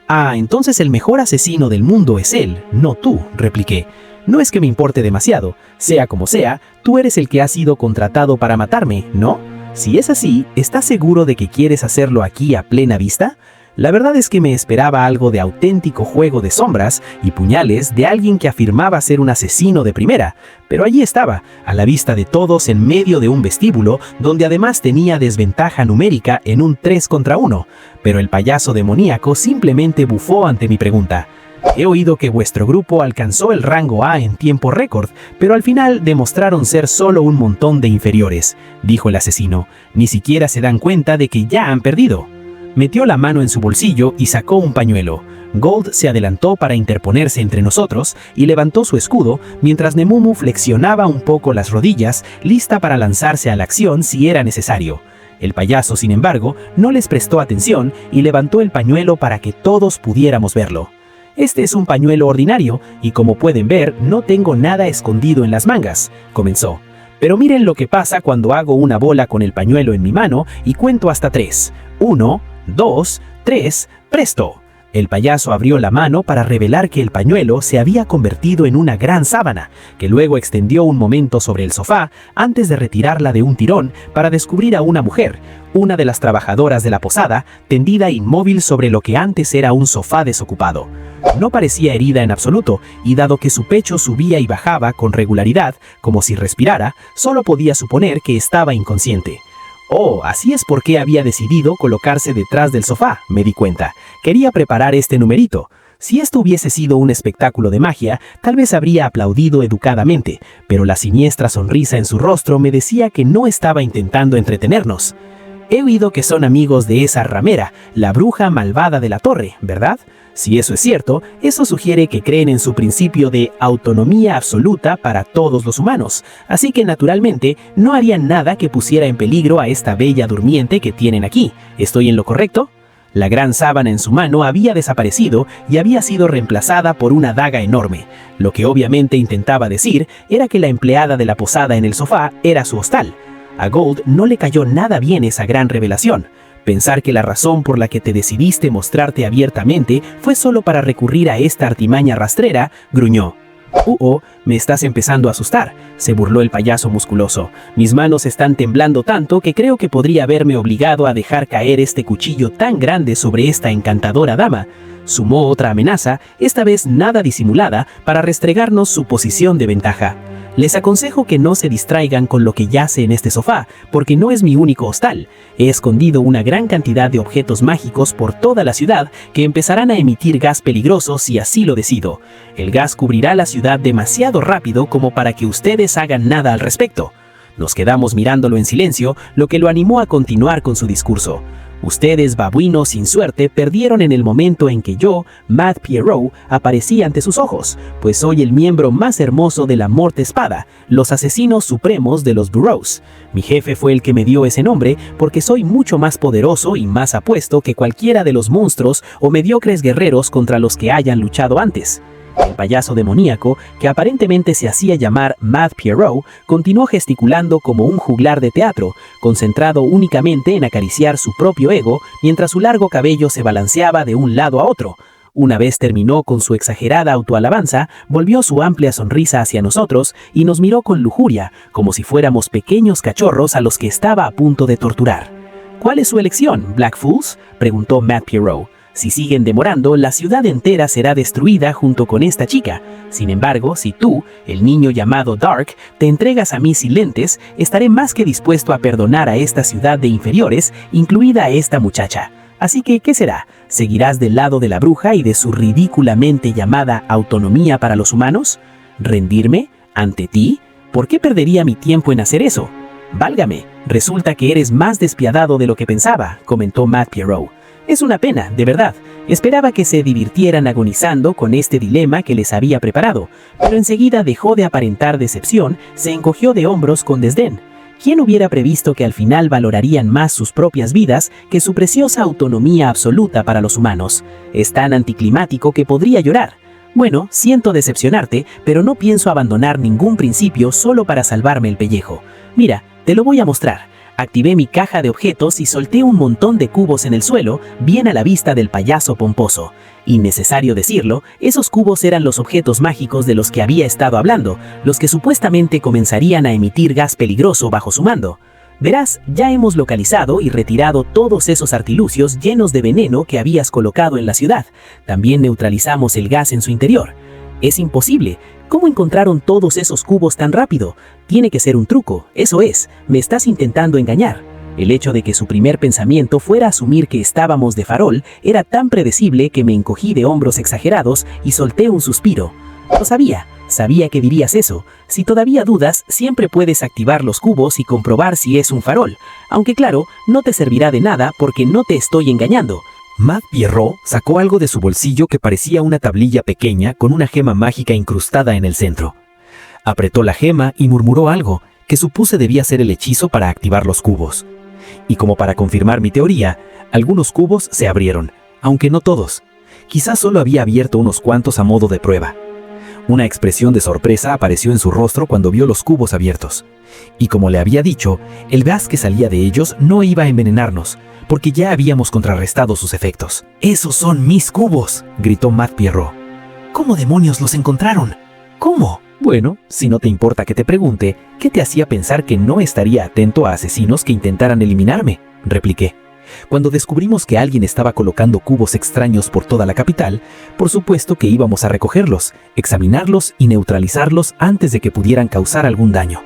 «Ah, entonces el mejor asesino del mundo es él, no tú», repliqué. «No es que me importe demasiado. Sea como sea, tú eres el que ha sido contratado para matarme, ¿no? Si es así, ¿estás seguro de que quieres hacerlo aquí a plena vista? La verdad es que me esperaba algo de auténtico juego de sombras y puñales de alguien que afirmaba ser un asesino de primera, pero allí estaba, a la vista de todos en medio de un vestíbulo donde además tenía desventaja numérica en un 3 contra 1, pero el payaso demoníaco simplemente bufó ante mi pregunta. «He oído que vuestro grupo alcanzó el rango A en tiempo récord, pero al final demostraron ser solo un montón de inferiores», dijo el asesino. «Ni siquiera se dan cuenta de que ya han perdido». Metió la mano en su bolsillo y sacó un pañuelo. Gold se adelantó para interponerse entre nosotros y levantó su escudo, mientras Nemomu flexionaba un poco las rodillas, lista para lanzarse a la acción si era necesario. El payaso, sin embargo, no les prestó atención y levantó el pañuelo para que todos pudiéramos verlo. «Este es un pañuelo ordinario, y como pueden ver, no tengo nada escondido en las mangas», comenzó. «Pero miren lo que pasa cuando hago una bola con el pañuelo en mi mano y cuento hasta 3. 1, 2, 3, ¡presto!». El payaso abrió la mano para revelar que el pañuelo se había convertido en una gran sábana, que luego extendió un momento sobre el sofá antes de retirarla de un tirón para descubrir a una mujer, una de las trabajadoras de la posada, tendida inmóvil sobre lo que antes era un sofá desocupado. No parecía herida en absoluto, y dado que su pecho subía y bajaba con regularidad, como si respirara, solo podía suponer que estaba inconsciente. «Oh, así es por qué había decidido colocarse detrás del sofá», me di cuenta. «Quería preparar este numerito. Si esto hubiese sido un espectáculo de magia, tal vez habría aplaudido educadamente, pero la siniestra sonrisa en su rostro me decía que no estaba intentando entretenernos». He oído que son amigos de esa ramera, la bruja malvada de la torre, ¿verdad? Si eso es cierto, eso sugiere que creen en su principio de autonomía absoluta para todos los humanos, así que naturalmente no harían nada que pusiera en peligro a esta bella durmiente que tienen aquí. ¿Estoy en lo correcto? La gran sábana en su mano había desaparecido y había sido reemplazada por una daga enorme. Lo que obviamente intentaba decir era que la empleada de la posada en el sofá era su hostal. A Gold no le cayó nada bien esa gran revelación. Pensar que la razón por la que te decidiste mostrarte abiertamente fue solo para recurrir a esta artimaña rastrera, gruñó. Me estás empezando a asustar, se burló el payaso musculoso. Mis manos están temblando tanto que creo que podría haberme obligado a dejar caer este cuchillo tan grande sobre esta encantadora dama. Sumó otra amenaza, esta vez nada disimulada, para restregarnos su posición de ventaja. Les aconsejo que no se distraigan con lo que yace en este sofá, porque no es mi único hostal. He escondido una gran cantidad de objetos mágicos por toda la ciudad que empezarán a emitir gas peligroso si así lo decido. El gas cubrirá la ciudad demasiado rápido como para que ustedes hagan nada al respecto. Nos quedamos mirándolo en silencio, lo que lo animó a continuar con su discurso. Ustedes, babuinos sin suerte, perdieron en el momento en que yo, Matt Pierrot, aparecí ante sus ojos, pues soy el miembro más hermoso de la Morte Espada, los asesinos supremos de los Burrows. Mi jefe fue el que me dio ese nombre porque soy mucho más poderoso y más apuesto que cualquiera de los monstruos o mediocres guerreros contra los que hayan luchado antes. El payaso demoníaco, que aparentemente se hacía llamar Matt Pierrot, continuó gesticulando como un juglar de teatro, concentrado únicamente en acariciar su propio ego mientras su largo cabello se balanceaba de un lado a otro. Una vez terminó con su exagerada autoalabanza, volvió su amplia sonrisa hacia nosotros y nos miró con lujuria, como si fuéramos pequeños cachorros a los que estaba a punto de torturar. ¿Cuál es su elección, Black Fools?, preguntó Matt Pierrot. Si siguen demorando, la ciudad entera será destruida junto con esta chica. Sin embargo, si tú, el niño llamado Dark, te entregas a mí sin lentes, estaré más que dispuesto a perdonar a esta ciudad de inferiores, incluida a esta muchacha. Así que, ¿qué será? ¿Seguirás del lado de la bruja y de su ridículamente llamada autonomía para los humanos? ¿Rendirme? ¿Ante ti? ¿Por qué perdería mi tiempo en hacer eso? Válgame, resulta que eres más despiadado de lo que pensaba, comentó Matt Pierrot. Es una pena, de verdad. Esperaba que se divirtieran agonizando con este dilema que les había preparado, pero enseguida dejó de aparentar decepción, se encogió de hombros con desdén. ¿Quién hubiera previsto que al final valorarían más sus propias vidas que su preciosa autonomía absoluta para los humanos? Es tan anticlimático que podría llorar. Bueno, siento decepcionarte, pero no pienso abandonar ningún principio solo para salvarme el pellejo. Mira, te lo voy a mostrar. Activé mi caja de objetos y solté un montón de cubos en el suelo, bien a la vista del payaso pomposo. Innecesario decirlo, esos cubos eran los objetos mágicos de los que había estado hablando, los que supuestamente comenzarían a emitir gas peligroso bajo su mando. Verás, ya hemos localizado y retirado todos esos artilugios llenos de veneno que habías colocado en la ciudad. También neutralizamos el gas en su interior. Es imposible. ¿Cómo encontraron todos esos cubos tan rápido? Tiene que ser un truco, eso es, me estás intentando engañar. El hecho de que su primer pensamiento fuera asumir que estábamos de farol era tan predecible que me encogí de hombros exagerados y solté un suspiro. Lo sabía que dirías eso. Si todavía dudas, siempre puedes activar los cubos y comprobar si es un farol, aunque claro, no te servirá de nada porque no te estoy engañando. Matt Pierrot sacó algo de su bolsillo que parecía una tablilla pequeña con una gema mágica incrustada en el centro. Apretó la gema y murmuró algo que supuse debía ser el hechizo para activar los cubos. Y como para confirmar mi teoría, algunos cubos se abrieron, aunque no todos. Quizás solo había abierto unos cuantos a modo de prueba. Una expresión de sorpresa apareció en su rostro cuando vio los cubos abiertos. Y como le había dicho, el gas que salía de ellos no iba a envenenarnos, porque ya habíamos contrarrestado sus efectos. «¡Esos son mis cubos!», gritó Matt Pierrot. «¿Cómo demonios los encontraron? ¿Cómo?». «Bueno, si no te importa que te pregunte, ¿qué te hacía pensar que no estaría atento a asesinos que intentaran eliminarme?», repliqué. Cuando descubrimos que alguien estaba colocando cubos extraños por toda la capital, por supuesto que íbamos a recogerlos, examinarlos y neutralizarlos antes de que pudieran causar algún daño.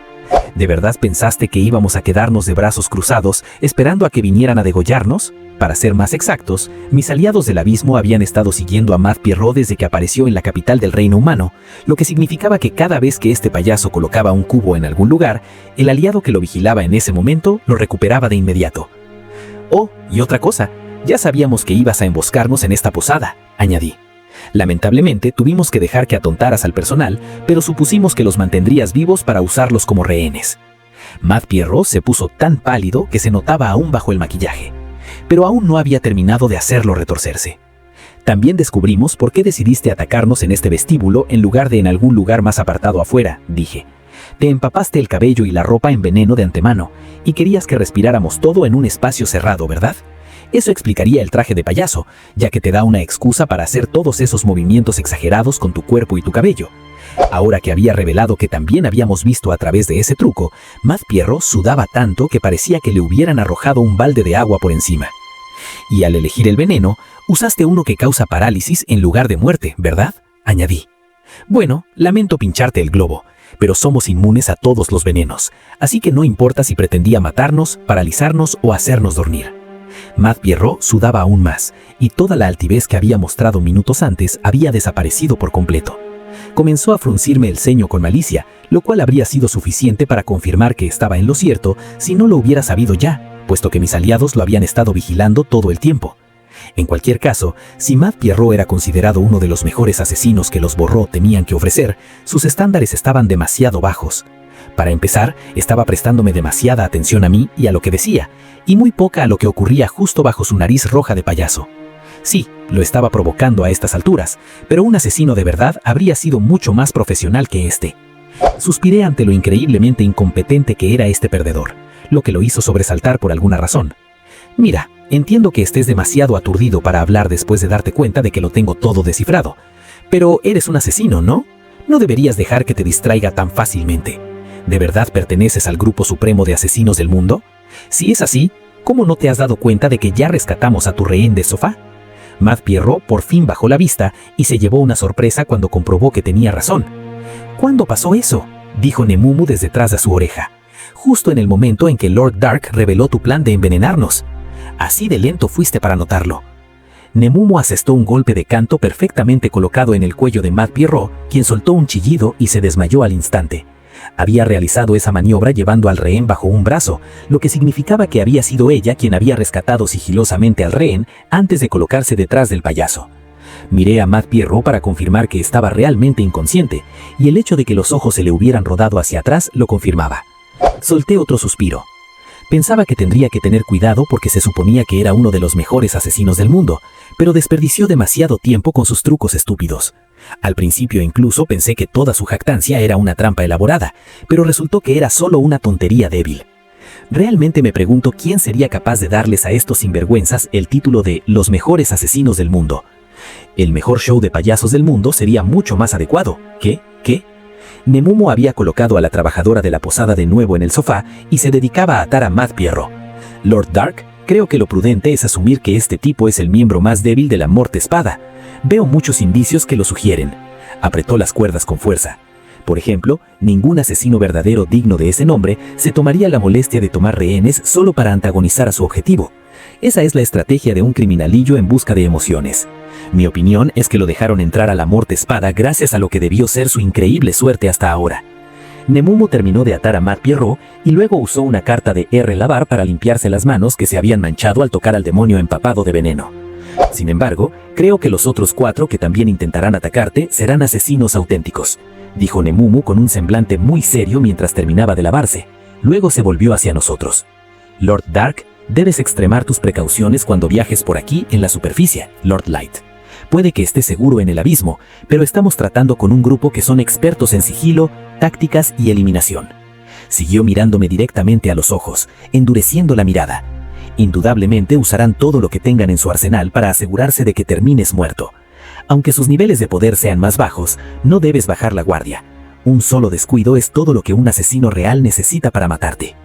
¿De verdad pensaste que íbamos a quedarnos de brazos cruzados esperando a que vinieran a degollarnos? Para ser más exactos, mis aliados del abismo habían estado siguiendo a Matt Pierrot desde que apareció en la capital del reino humano, lo que significaba que cada vez que este payaso colocaba un cubo en algún lugar, el aliado que lo vigilaba en ese momento lo recuperaba de inmediato. Oh, y otra cosa, ya sabíamos que ibas a emboscarnos en esta posada, añadí. Lamentablemente tuvimos que dejar que atontaras al personal, pero supusimos que los mantendrías vivos para usarlos como rehenes. Matt Pierrot se puso tan pálido que se notaba aún bajo el maquillaje, pero aún no había terminado de hacerlo retorcerse. También descubrimos por qué decidiste atacarnos en este vestíbulo en lugar de en algún lugar más apartado afuera, dije. Te empapaste el cabello y la ropa en veneno de antemano, y querías que respiráramos todo en un espacio cerrado, ¿verdad? Eso explicaría el traje de payaso, ya que te da una excusa para hacer todos esos movimientos exagerados con tu cuerpo y tu cabello. Ahora que había revelado que también habíamos visto a través de ese truco, Matt Pierrot sudaba tanto que parecía que le hubieran arrojado un balde de agua por encima. Y al elegir el veneno, usaste uno que causa parálisis en lugar de muerte, ¿verdad? Añadí. Bueno, lamento pincharte el globo, pero somos inmunes a todos los venenos, así que no importa si pretendía matarnos, paralizarnos o hacernos dormir. Matt Pierrot sudaba aún más, y toda la altivez que había mostrado minutos antes había desaparecido por completo. Comenzó a fruncirme el ceño con malicia, lo cual habría sido suficiente para confirmar que estaba en lo cierto si no lo hubiera sabido ya, puesto que mis aliados lo habían estado vigilando todo el tiempo. En cualquier caso, si Matt Pierrot era considerado uno de los mejores asesinos que los Borró tenían que ofrecer, sus estándares estaban demasiado bajos. Para empezar, estaba prestándome demasiada atención a mí y a lo que decía, y muy poca a lo que ocurría justo bajo su nariz roja de payaso. Sí, lo estaba provocando a estas alturas, pero un asesino de verdad habría sido mucho más profesional que este. Suspiré ante lo increíblemente incompetente que era este perdedor, lo que lo hizo sobresaltar por alguna razón. Mira, entiendo que estés demasiado aturdido para hablar después de darte cuenta de que lo tengo todo descifrado, pero eres un asesino, ¿no? No deberías dejar que te distraiga tan fácilmente. ¿De verdad perteneces al grupo supremo de asesinos del mundo? Si es así, ¿cómo no te has dado cuenta de que ya rescatamos a tu rehén de sofá? Matt Pierrot por fin bajó la vista y se llevó una sorpresa cuando comprobó que tenía razón. ¿Cuándo pasó eso?, dijo Nemumu desde detrás de su oreja. Justo en el momento en que Lord Dark reveló tu plan de envenenarnos. Así de lento fuiste para notarlo. Nemumu asestó un golpe de canto perfectamente colocado en el cuello de Matt Pierrot, quien soltó un chillido y se desmayó al instante. Había realizado esa maniobra llevando al rehén bajo un brazo, lo que significaba que había sido ella quien había rescatado sigilosamente al rehén antes de colocarse detrás del payaso. Miré a Matt Pierrot para confirmar que estaba realmente inconsciente, y el hecho de que los ojos se le hubieran rodado hacia atrás lo confirmaba. Solté otro suspiro. Pensaba que tendría que tener cuidado porque se suponía que era uno de los mejores asesinos del mundo, pero desperdició demasiado tiempo con sus trucos estúpidos. Al principio incluso pensé que toda su jactancia era una trampa elaborada, pero resultó que era solo una tontería débil. Realmente me pregunto quién sería capaz de darles a estos sinvergüenzas el título de los mejores asesinos del mundo. El mejor show de payasos del mundo sería mucho más adecuado. ¿Qué? Nemumu había colocado a la trabajadora de la posada de nuevo en el sofá y se dedicaba a atar a Matt Pierrot. Lord Dark, creo que lo prudente es asumir que este tipo es el miembro más débil de la Morte Espada. Veo muchos indicios que lo sugieren. Apretó las cuerdas con fuerza. Por ejemplo, ningún asesino verdadero digno de ese nombre se tomaría la molestia de tomar rehenes solo para antagonizar a su objetivo. Esa es la estrategia de un criminalillo en busca de emociones. Mi opinión es que lo dejaron entrar a la Morte Espada gracias a lo que debió ser su increíble suerte hasta ahora. Nemumu terminó de atar a Matt Pierrot y luego usó una carta de R. Lavar para limpiarse las manos que se habían manchado al tocar al demonio empapado de veneno. Sin embargo, creo que los otros 4 que también intentarán atacarte serán asesinos auténticos, dijo Nemumu con un semblante muy serio mientras terminaba de lavarse. Luego se volvió hacia nosotros. Lord Dark, debes extremar tus precauciones cuando viajes por aquí en la superficie, Lord Light. Puede que estés seguro en el abismo, pero estamos tratando con un grupo que son expertos en sigilo, tácticas y eliminación. Siguió mirándome directamente a los ojos, endureciendo la mirada. Indudablemente usarán todo lo que tengan en su arsenal para asegurarse de que termines muerto. Aunque sus niveles de poder sean más bajos, no debes bajar la guardia. Un solo descuido es todo lo que un asesino real necesita para matarte.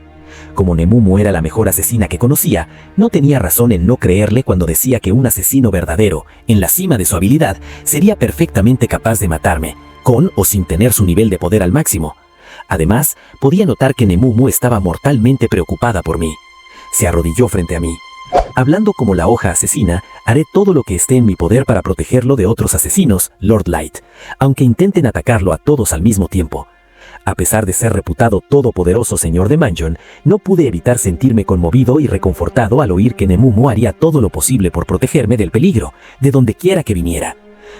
Como Nemumu era la mejor asesina que conocía, no tenía razón en no creerle cuando decía que un asesino verdadero, en la cima de su habilidad, sería perfectamente capaz de matarme, con o sin tener su nivel de poder al máximo. Además, podía notar que Nemumu estaba mortalmente preocupada por mí. Se arrodilló frente a mí. Hablando como la hoja asesina, haré todo lo que esté en mi poder para protegerlo de otros asesinos, Lord Light, aunque intenten atacarlo a todos al mismo tiempo. A pesar de ser reputado todopoderoso señor de Mansion, no pude evitar sentirme conmovido y reconfortado al oír que Nemumu haría todo lo posible por protegerme del peligro, de donde quiera que viniera.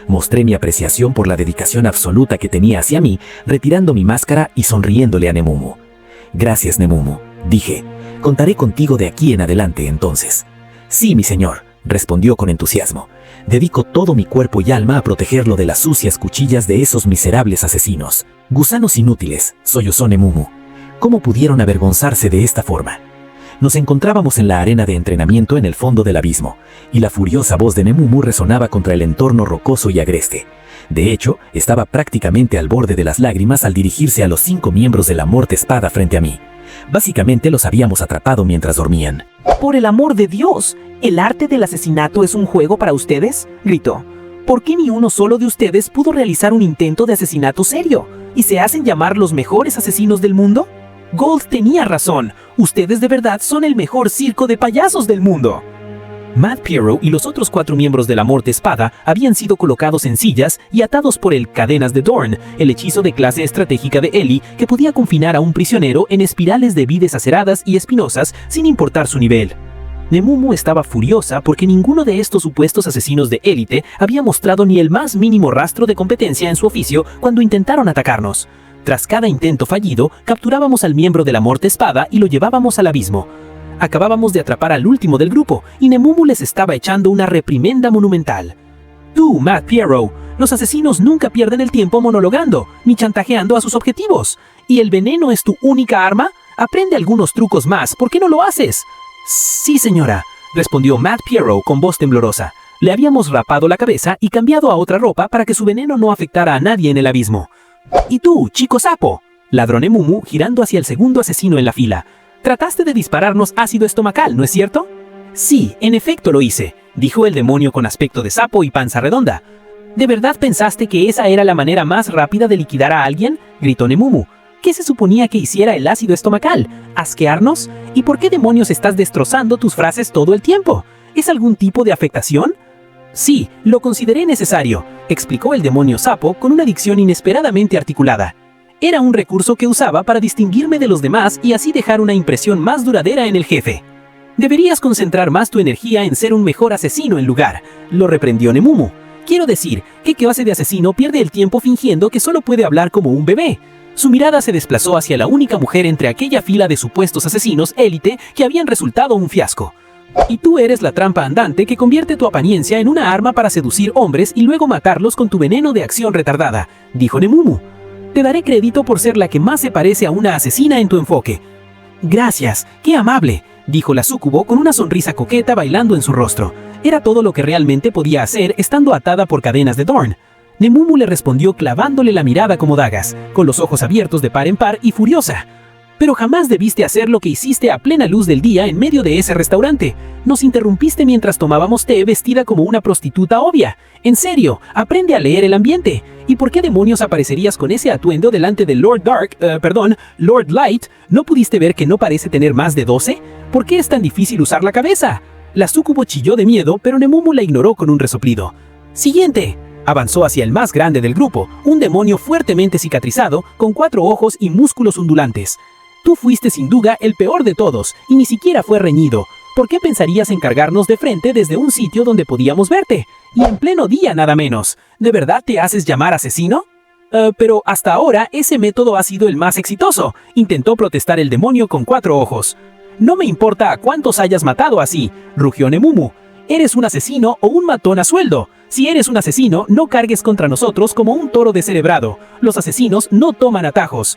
Mostré mi apreciación por la dedicación absoluta que tenía hacia mí, retirando mi máscara y sonriéndole a Nemumu. «Gracias, Nemumu», dije. «Contaré contigo de aquí en adelante, entonces». «Sí, mi señor», respondió con entusiasmo. «Dedico todo mi cuerpo y alma a protegerlo de las sucias cuchillas de esos miserables asesinos. Gusanos inútiles», sollozó Nemumu. «¿Cómo pudieron avergonzarse de esta forma?». Nos encontrábamos en la arena de entrenamiento en el fondo del abismo, y la furiosa voz de Nemumu resonaba contra el entorno rocoso y agreste. De hecho, estaba prácticamente al borde de las lágrimas al dirigirse a los 5 miembros de la Morte Espada frente a mí. Básicamente los habíamos atrapado mientras dormían. «Por el amor de Dios, ¿el arte del asesinato es un juego para ustedes?», gritó. «¿Por qué ni uno solo de ustedes pudo realizar un intento de asesinato serio? ¿Y se hacen llamar los mejores asesinos del mundo? Gold tenía razón, ustedes de verdad son el mejor circo de payasos del mundo». Matt Pierro y los otros 4 miembros de la Morte Espada habían sido colocados en sillas y atados por el Cadenas de Dorn, el hechizo de clase estratégica de Ellie que podía confinar a un prisionero en espirales de vides aceradas y espinosas sin importar su nivel. Nemumu estaba furiosa porque ninguno de estos supuestos asesinos de élite había mostrado ni el más mínimo rastro de competencia en su oficio cuando intentaron atacarnos. Tras cada intento fallido, capturábamos al miembro de la Morte Espada y lo llevábamos al abismo. Acabábamos de atrapar al último del grupo, y Nemumu les estaba echando una reprimenda monumental. «Tú, Matt Pierro, los asesinos nunca pierden el tiempo monologando, ni chantajeando a sus objetivos. ¿Y el veneno es tu única arma? Aprende algunos trucos más, ¿por qué no lo haces?» «Sí, señora», respondió Matt Pierro con voz temblorosa. Le habíamos rapado la cabeza y cambiado a otra ropa para que su veneno no afectara a nadie en el abismo. «¿Y tú, chico sapo?», ladró Nemumu girando hacia el segundo asesino en la fila. «Trataste de dispararnos ácido estomacal, ¿no es cierto?» «Sí, en efecto lo hice», dijo el demonio con aspecto de sapo y panza redonda. «¿De verdad pensaste que esa era la manera más rápida de liquidar a alguien?», gritó Nemumu. «¿Qué se suponía que hiciera el ácido estomacal? ¿Asquearnos? ¿Y por qué demonios estás destrozando tus frases todo el tiempo? ¿Es algún tipo de afectación?» «Sí, lo consideré necesario», explicó el demonio sapo con una dicción inesperadamente articulada. «Era un recurso que usaba para distinguirme de los demás y así dejar una impresión más duradera en el jefe. Deberías concentrar más tu energía en ser un mejor asesino en lugar», lo reprendió Nemumu. «Quiero decir, ¿qué clase de asesino pierde el tiempo fingiendo que solo puede hablar como un bebé?» Su mirada se desplazó hacia la única mujer entre aquella fila de supuestos asesinos élite que habían resultado un fiasco. «Y tú eres la trampa andante que convierte tu apariencia en una arma para seducir hombres y luego matarlos con tu veneno de acción retardada», dijo Nemumu. «Te daré crédito por ser la que más se parece a una asesina en tu enfoque». «Gracias, qué amable», dijo la súcubo con una sonrisa coqueta bailando en su rostro. Era todo lo que realmente podía hacer estando atada por cadenas de Dorn. Nemumu le respondió clavándole la mirada como dagas, con los ojos abiertos de par en par y furiosa. «Pero jamás debiste hacer lo que hiciste a plena luz del día en medio de ese restaurante. Nos interrumpiste mientras tomábamos té vestida como una prostituta obvia. En serio, aprende a leer el ambiente. ¿Y por qué demonios aparecerías con ese atuendo delante de Lord Light? ¿No pudiste ver que no parece tener más de 12? ¿Por qué es tan difícil usar la cabeza?» La súcubo chilló de miedo, pero Nemumu la ignoró con un resoplido. «Siguiente». Avanzó hacia el más grande del grupo, un demonio fuertemente cicatrizado, con 4 ojos y músculos ondulantes. «Tú fuiste sin duda el peor de todos, y ni siquiera fue reñido. ¿Por qué pensarías en cargarnos de frente desde un sitio donde podíamos verte? Y en pleno día nada menos. ¿De verdad te haces llamar asesino?» Pero hasta ahora ese método ha sido el más exitoso», intentó protestar el demonio con 4 ojos. «No me importa a cuántos hayas matado así», rugió Nemumu. «Eres un asesino o un matón a sueldo. Si eres un asesino, no cargues contra nosotros como un toro descerebrado. Los asesinos no toman atajos».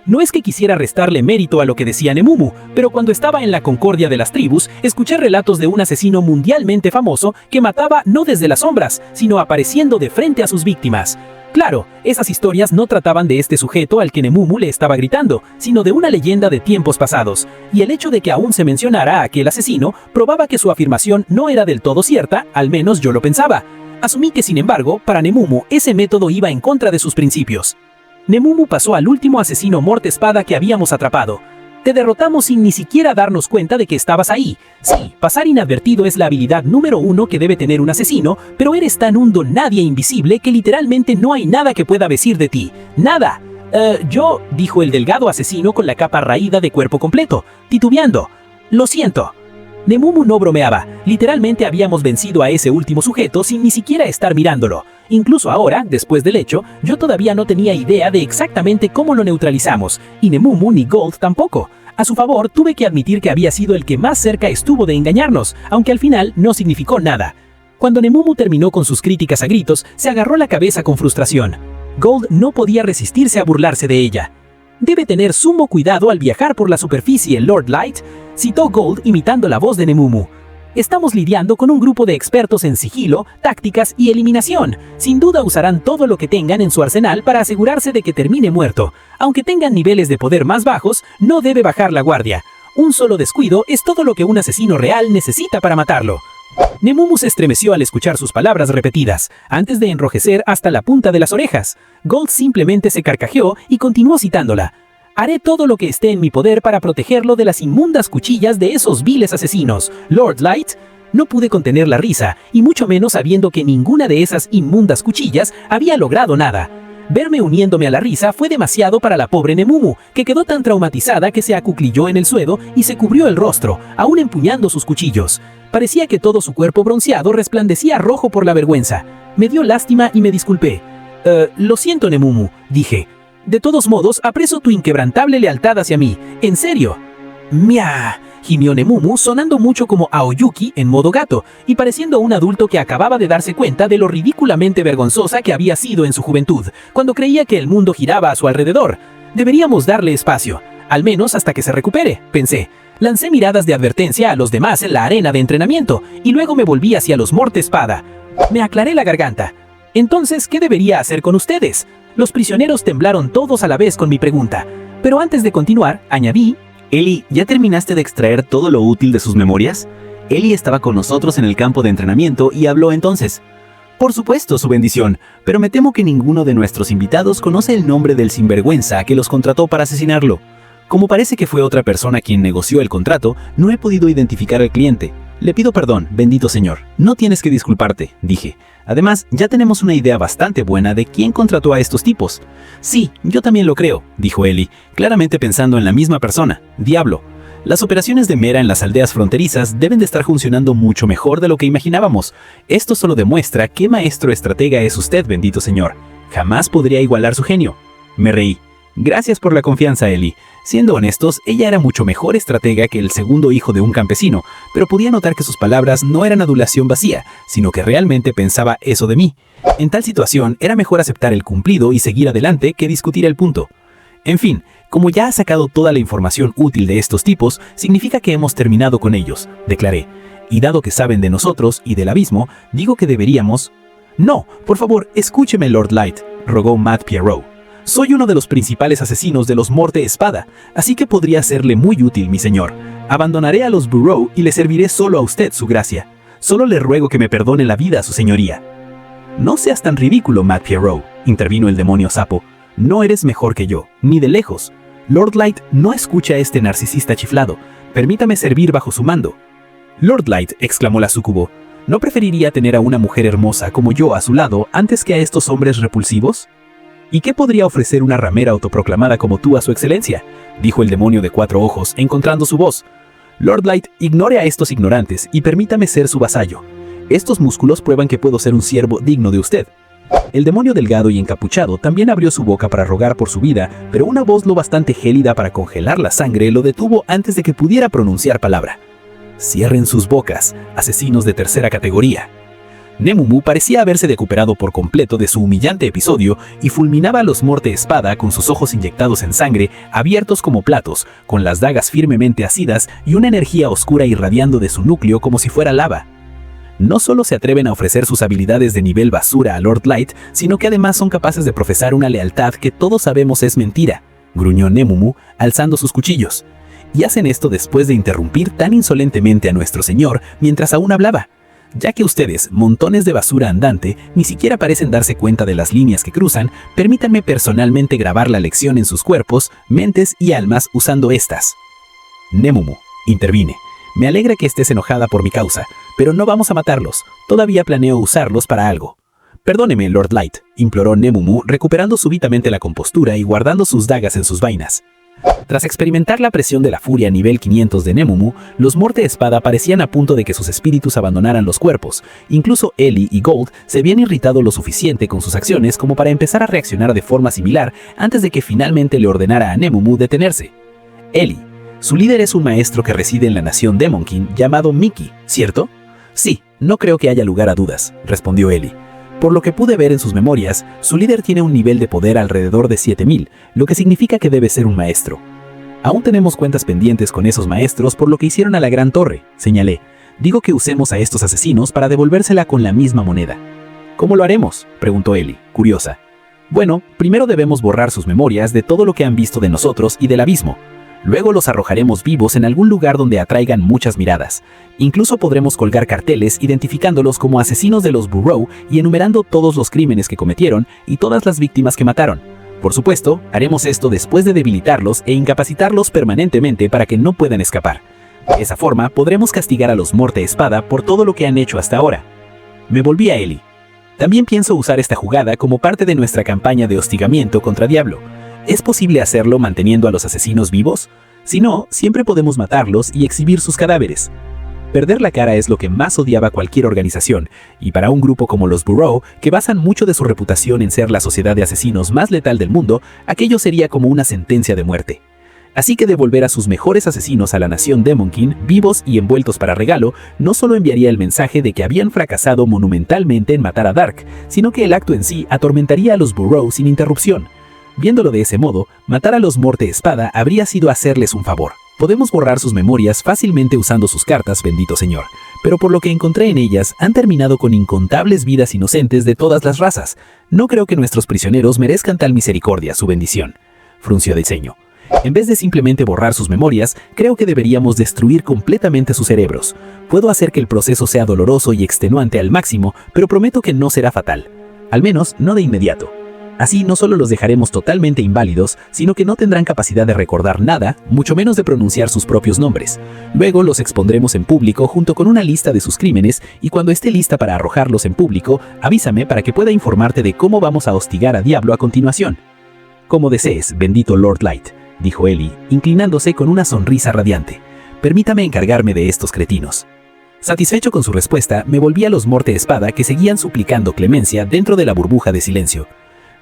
No es que quisiera restarle mérito a lo que decía Nemumu, pero cuando estaba en la concordia de las tribus, escuché relatos de un asesino mundialmente famoso que mataba no desde las sombras, sino apareciendo de frente a sus víctimas. Claro, esas historias no trataban de este sujeto al que Nemumu le estaba gritando, sino de una leyenda de tiempos pasados, y el hecho de que aún se mencionara a aquel asesino probaba que su afirmación no era del todo cierta, al menos yo lo pensaba. Asumí que, sin embargo, para Nemumu ese método iba en contra de sus principios. Nemumu pasó al último asesino Morte Espada que habíamos atrapado. «Te derrotamos sin ni siquiera darnos cuenta de que estabas ahí. Sí, pasar inadvertido es la habilidad número 1 que debe tener un asesino, pero eres tan un don nadie invisible que literalmente no hay nada que pueda decir de ti. ¡Nada! Yo, dijo el delgado asesino con la capa raída de cuerpo completo, titubeando. Lo siento. Nemumu no bromeaba. Literalmente habíamos vencido a ese último sujeto sin ni siquiera estar mirándolo. Incluso ahora, después del hecho, yo todavía no tenía idea de exactamente cómo lo neutralizamos, y Nemumu ni Gold tampoco. A su favor, tuve que admitir que había sido el que más cerca estuvo de engañarnos, aunque al final no significó nada. Cuando Nemumu terminó con sus críticas a gritos, se agarró la cabeza con frustración. Gold no podía resistirse a burlarse de ella. «Debe tener sumo cuidado al viajar por la superficie, Lord Light», citó Gold imitando la voz de Nemumu. «Estamos lidiando con un grupo de expertos en sigilo, tácticas y eliminación. Sin duda usarán todo lo que tengan en su arsenal para asegurarse de que termine muerto. Aunque tengan niveles de poder más bajos, no debe bajar la guardia. Un solo descuido es todo lo que un asesino real necesita para matarlo». Nemumu se estremeció al escuchar sus palabras repetidas, antes de enrojecer hasta la punta de las orejas. Gold simplemente se carcajeó y continuó citándola. «Haré todo lo que esté en mi poder para protegerlo de las inmundas cuchillas de esos viles asesinos, Lord Light». No pude contener la risa, y mucho menos sabiendo que ninguna de esas inmundas cuchillas había logrado nada. Verme uniéndome a la risa fue demasiado para la pobre Nemumu, que quedó tan traumatizada que se acuclilló en el suelo y se cubrió el rostro, aún empuñando sus cuchillos. Parecía que todo su cuerpo bronceado resplandecía rojo por la vergüenza. Me dio lástima y me disculpé. Lo siento, Nemumu», dije. «De todos modos, aprecio tu inquebrantable lealtad hacia mí. En serio». «Mia», gimió Nemumu, sonando mucho como Aoyuki en modo gato, y pareciendo un adulto que acababa de darse cuenta de lo ridículamente vergonzosa que había sido en su juventud, cuando creía que el mundo giraba a su alrededor. «Deberíamos darle espacio, al menos hasta que se recupere», pensé. Lancé miradas de advertencia a los demás en la arena de entrenamiento, y luego me volví hacia los Mortespada. Me aclaré la garganta. «Entonces, ¿qué debería hacer con ustedes?». Los prisioneros temblaron todos a la vez con mi pregunta. Pero antes de continuar, añadí: «Eli, ¿ya terminaste de extraer todo lo útil de sus memorias?». Eli estaba con nosotros en el campo de entrenamiento y habló entonces. «Por supuesto, su bendición, pero me temo que ninguno de nuestros invitados conoce el nombre del sinvergüenza que los contrató para asesinarlo. Como parece que fue otra persona quien negoció el contrato, no he podido identificar al cliente. Le pido perdón, bendito señor. No tienes que disculparte», dije. «Además, ya tenemos una idea bastante buena de quién contrató a estos tipos». «Sí, yo también lo creo», dijo Eli, claramente pensando en la misma persona. «Diablo. Las operaciones de Mera en las aldeas fronterizas deben de estar funcionando mucho mejor de lo que imaginábamos. Esto solo demuestra qué maestro estratega es usted, bendito señor. Jamás podría igualar su genio». Me reí. «Gracias por la confianza, Eli. Siendo honestos, ella era mucho mejor estratega que el segundo hijo de un campesino, pero podía notar que sus palabras no eran adulación vacía, sino que realmente pensaba eso de mí. En tal situación, era mejor aceptar el cumplido y seguir adelante que discutir el punto. En fin, como ya ha sacado toda la información útil de estos tipos, significa que hemos terminado con ellos», declaré. «Y dado que saben de nosotros y del abismo, digo que deberíamos...». «No, por favor, escúcheme, Lord Light», rogó Matt Pierrot. «Soy uno de los principales asesinos de los Mortespada, así que podría serle muy útil, mi señor. Abandonaré a los Burrow y le serviré solo a usted, su gracia. Solo le ruego que me perdone la vida, su señoría». «No seas tan ridículo, Matt Pierrot», intervino el demonio sapo. «No eres mejor que yo, ni de lejos. Lord Light no escucha a este narcisista chiflado. Permítame servir bajo su mando». «Lord Light», exclamó la súcubo, ¿no preferiría tener a una mujer hermosa como yo a su lado antes que a estos hombres repulsivos?» «¿Y qué podría ofrecer una ramera autoproclamada como tú a su excelencia?», dijo el demonio de 4 ojos, encontrando su voz. «Lord Light, ignore a estos ignorantes y permítame ser su vasallo. Estos músculos prueban que puedo ser un siervo digno de usted». El demonio delgado y encapuchado también abrió su boca para rogar por su vida, pero una voz lo bastante gélida para congelar la sangre lo detuvo antes de que pudiera pronunciar palabra. «Cierren sus bocas, asesinos de tercera categoría». Nemumu parecía haberse recuperado por completo de su humillante episodio y fulminaba a los Mortespada con sus ojos inyectados en sangre, abiertos como platos, con las dagas firmemente asidas y una energía oscura irradiando de su núcleo como si fuera lava. No solo se atreven a ofrecer sus habilidades de nivel basura a Lord Light, sino que además son capaces de profesar una lealtad que todos sabemos es mentira, gruñó Nemumu, alzando sus cuchillos. Y hacen esto después de interrumpir tan insolentemente a nuestro señor mientras aún hablaba. Ya que ustedes, montones de basura andante, ni siquiera parecen darse cuenta de las líneas que cruzan, permítanme personalmente grabar la lección en sus cuerpos, mentes y almas usando estas. Nemumu, intervine. Me alegra que estés enojada por mi causa, pero no vamos a matarlos. Todavía planeo usarlos para algo. Perdóneme, Lord Light, imploró Nemumu, recuperando súbitamente la compostura y guardando sus dagas en sus vainas. Tras experimentar la presión de la furia a nivel 500 de Nemumu, los Morte Espada parecían a punto de que sus espíritus abandonaran los cuerpos. Incluso Ellie y Gold se habían irritado lo suficiente con sus acciones como para empezar a reaccionar de forma similar antes de que finalmente le ordenara a Nemumu detenerse. Ellie, su líder es un maestro que reside en la nación Demonkin llamado Mickey, ¿cierto? Sí, no creo que haya lugar a dudas, respondió Ellie. Por lo que pude ver en sus memorias, su líder tiene un nivel de poder alrededor de 7000, lo que significa que debe ser un maestro. Aún tenemos cuentas pendientes con esos maestros por lo que hicieron a la Gran Torre, señalé. Digo que usemos a estos asesinos para devolvérsela con la misma moneda. ¿Cómo lo haremos?, preguntó Ellie, curiosa. Bueno, primero debemos borrar sus memorias de todo lo que han visto de nosotros y del abismo. Luego los arrojaremos vivos en algún lugar donde atraigan muchas miradas. Incluso podremos colgar carteles identificándolos como asesinos de los Burrow y enumerando todos los crímenes que cometieron y todas las víctimas que mataron. Por supuesto, haremos esto después de debilitarlos e incapacitarlos permanentemente para que no puedan escapar. De esa forma, podremos castigar a los Morte Espada por todo lo que han hecho hasta ahora. Me volví a Ellie. También pienso usar esta jugada como parte de nuestra campaña de hostigamiento contra Diablo. ¿Es posible hacerlo manteniendo a los asesinos vivos? Si no, siempre podemos matarlos y exhibir sus cadáveres. Perder la cara es lo que más odiaba cualquier organización, y para un grupo como los Burrow, que basan mucho de su reputación en ser la sociedad de asesinos más letal del mundo, aquello sería como una sentencia de muerte. Así que devolver a sus mejores asesinos a la nación Demonkin, vivos y envueltos para regalo, no solo enviaría el mensaje de que habían fracasado monumentalmente en matar a Dark, sino que el acto en sí atormentaría a los Burrow sin interrupción. Viéndolo de ese modo, matar a los Morte Espada habría sido hacerles un favor. Podemos borrar sus memorias fácilmente usando sus cartas, bendito señor, pero por lo que encontré en ellas, han terminado con incontables vidas inocentes de todas las razas. No creo que nuestros prisioneros merezcan tal misericordia, su bendición. Frunció de ceño. En vez de simplemente borrar sus memorias, creo que deberíamos destruir completamente sus cerebros. Puedo hacer que el proceso sea doloroso y extenuante al máximo, pero prometo que no será fatal. Al menos, no de inmediato. Así no solo los dejaremos totalmente inválidos, sino que no tendrán capacidad de recordar nada, mucho menos de pronunciar sus propios nombres. Luego los expondremos en público junto con una lista de sus crímenes y cuando esté lista para arrojarlos en público, avísame para que pueda informarte de cómo vamos a hostigar a Diablo a continuación. Como desees, bendito Lord Light, dijo Ellie, inclinándose con una sonrisa radiante. Permítame encargarme de estos cretinos. Satisfecho con su respuesta, me volví a los Morte Espada que seguían suplicando clemencia dentro de la burbuja de silencio.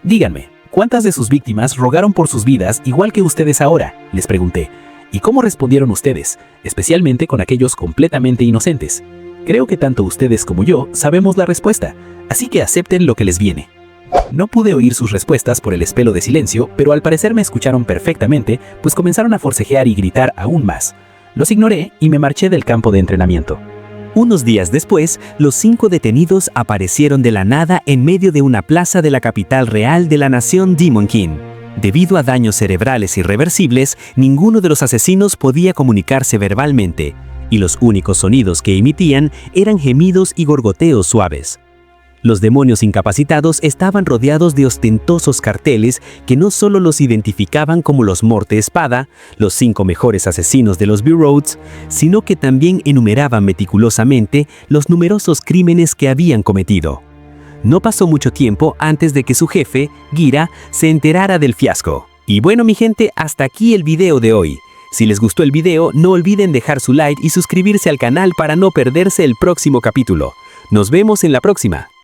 Díganme, ¿cuántas de sus víctimas rogaron por sus vidas igual que ustedes ahora?, les pregunté. ¿Y cómo respondieron ustedes, especialmente con aquellos completamente inocentes? Creo que tanto ustedes como yo sabemos la respuesta, así que acepten lo que les viene. No pude oír sus respuestas por el espelo de silencio, pero al parecer me escucharon perfectamente, pues comenzaron a forcejear y gritar aún más. Los ignoré y me marché del campo de entrenamiento. Unos días después, los 5 detenidos aparecieron de la nada en medio de una plaza de la capital real de la nación Demonkin. Debido a daños cerebrales irreversibles, ninguno de los asesinos podía comunicarse verbalmente, y los únicos sonidos que emitían eran gemidos y gorgoteos suaves. Los demonios incapacitados estaban rodeados de ostentosos carteles que no solo los identificaban como los Morte Espada, los 5 mejores asesinos de los Burrows, sino que también enumeraban meticulosamente los numerosos crímenes que habían cometido. No pasó mucho tiempo antes de que su jefe, Gira, se enterara del fiasco. Y bueno, mi gente, hasta aquí el video de hoy. Si les gustó el video, no olviden dejar su like y suscribirse al canal para no perderse el próximo capítulo. Nos vemos en la próxima.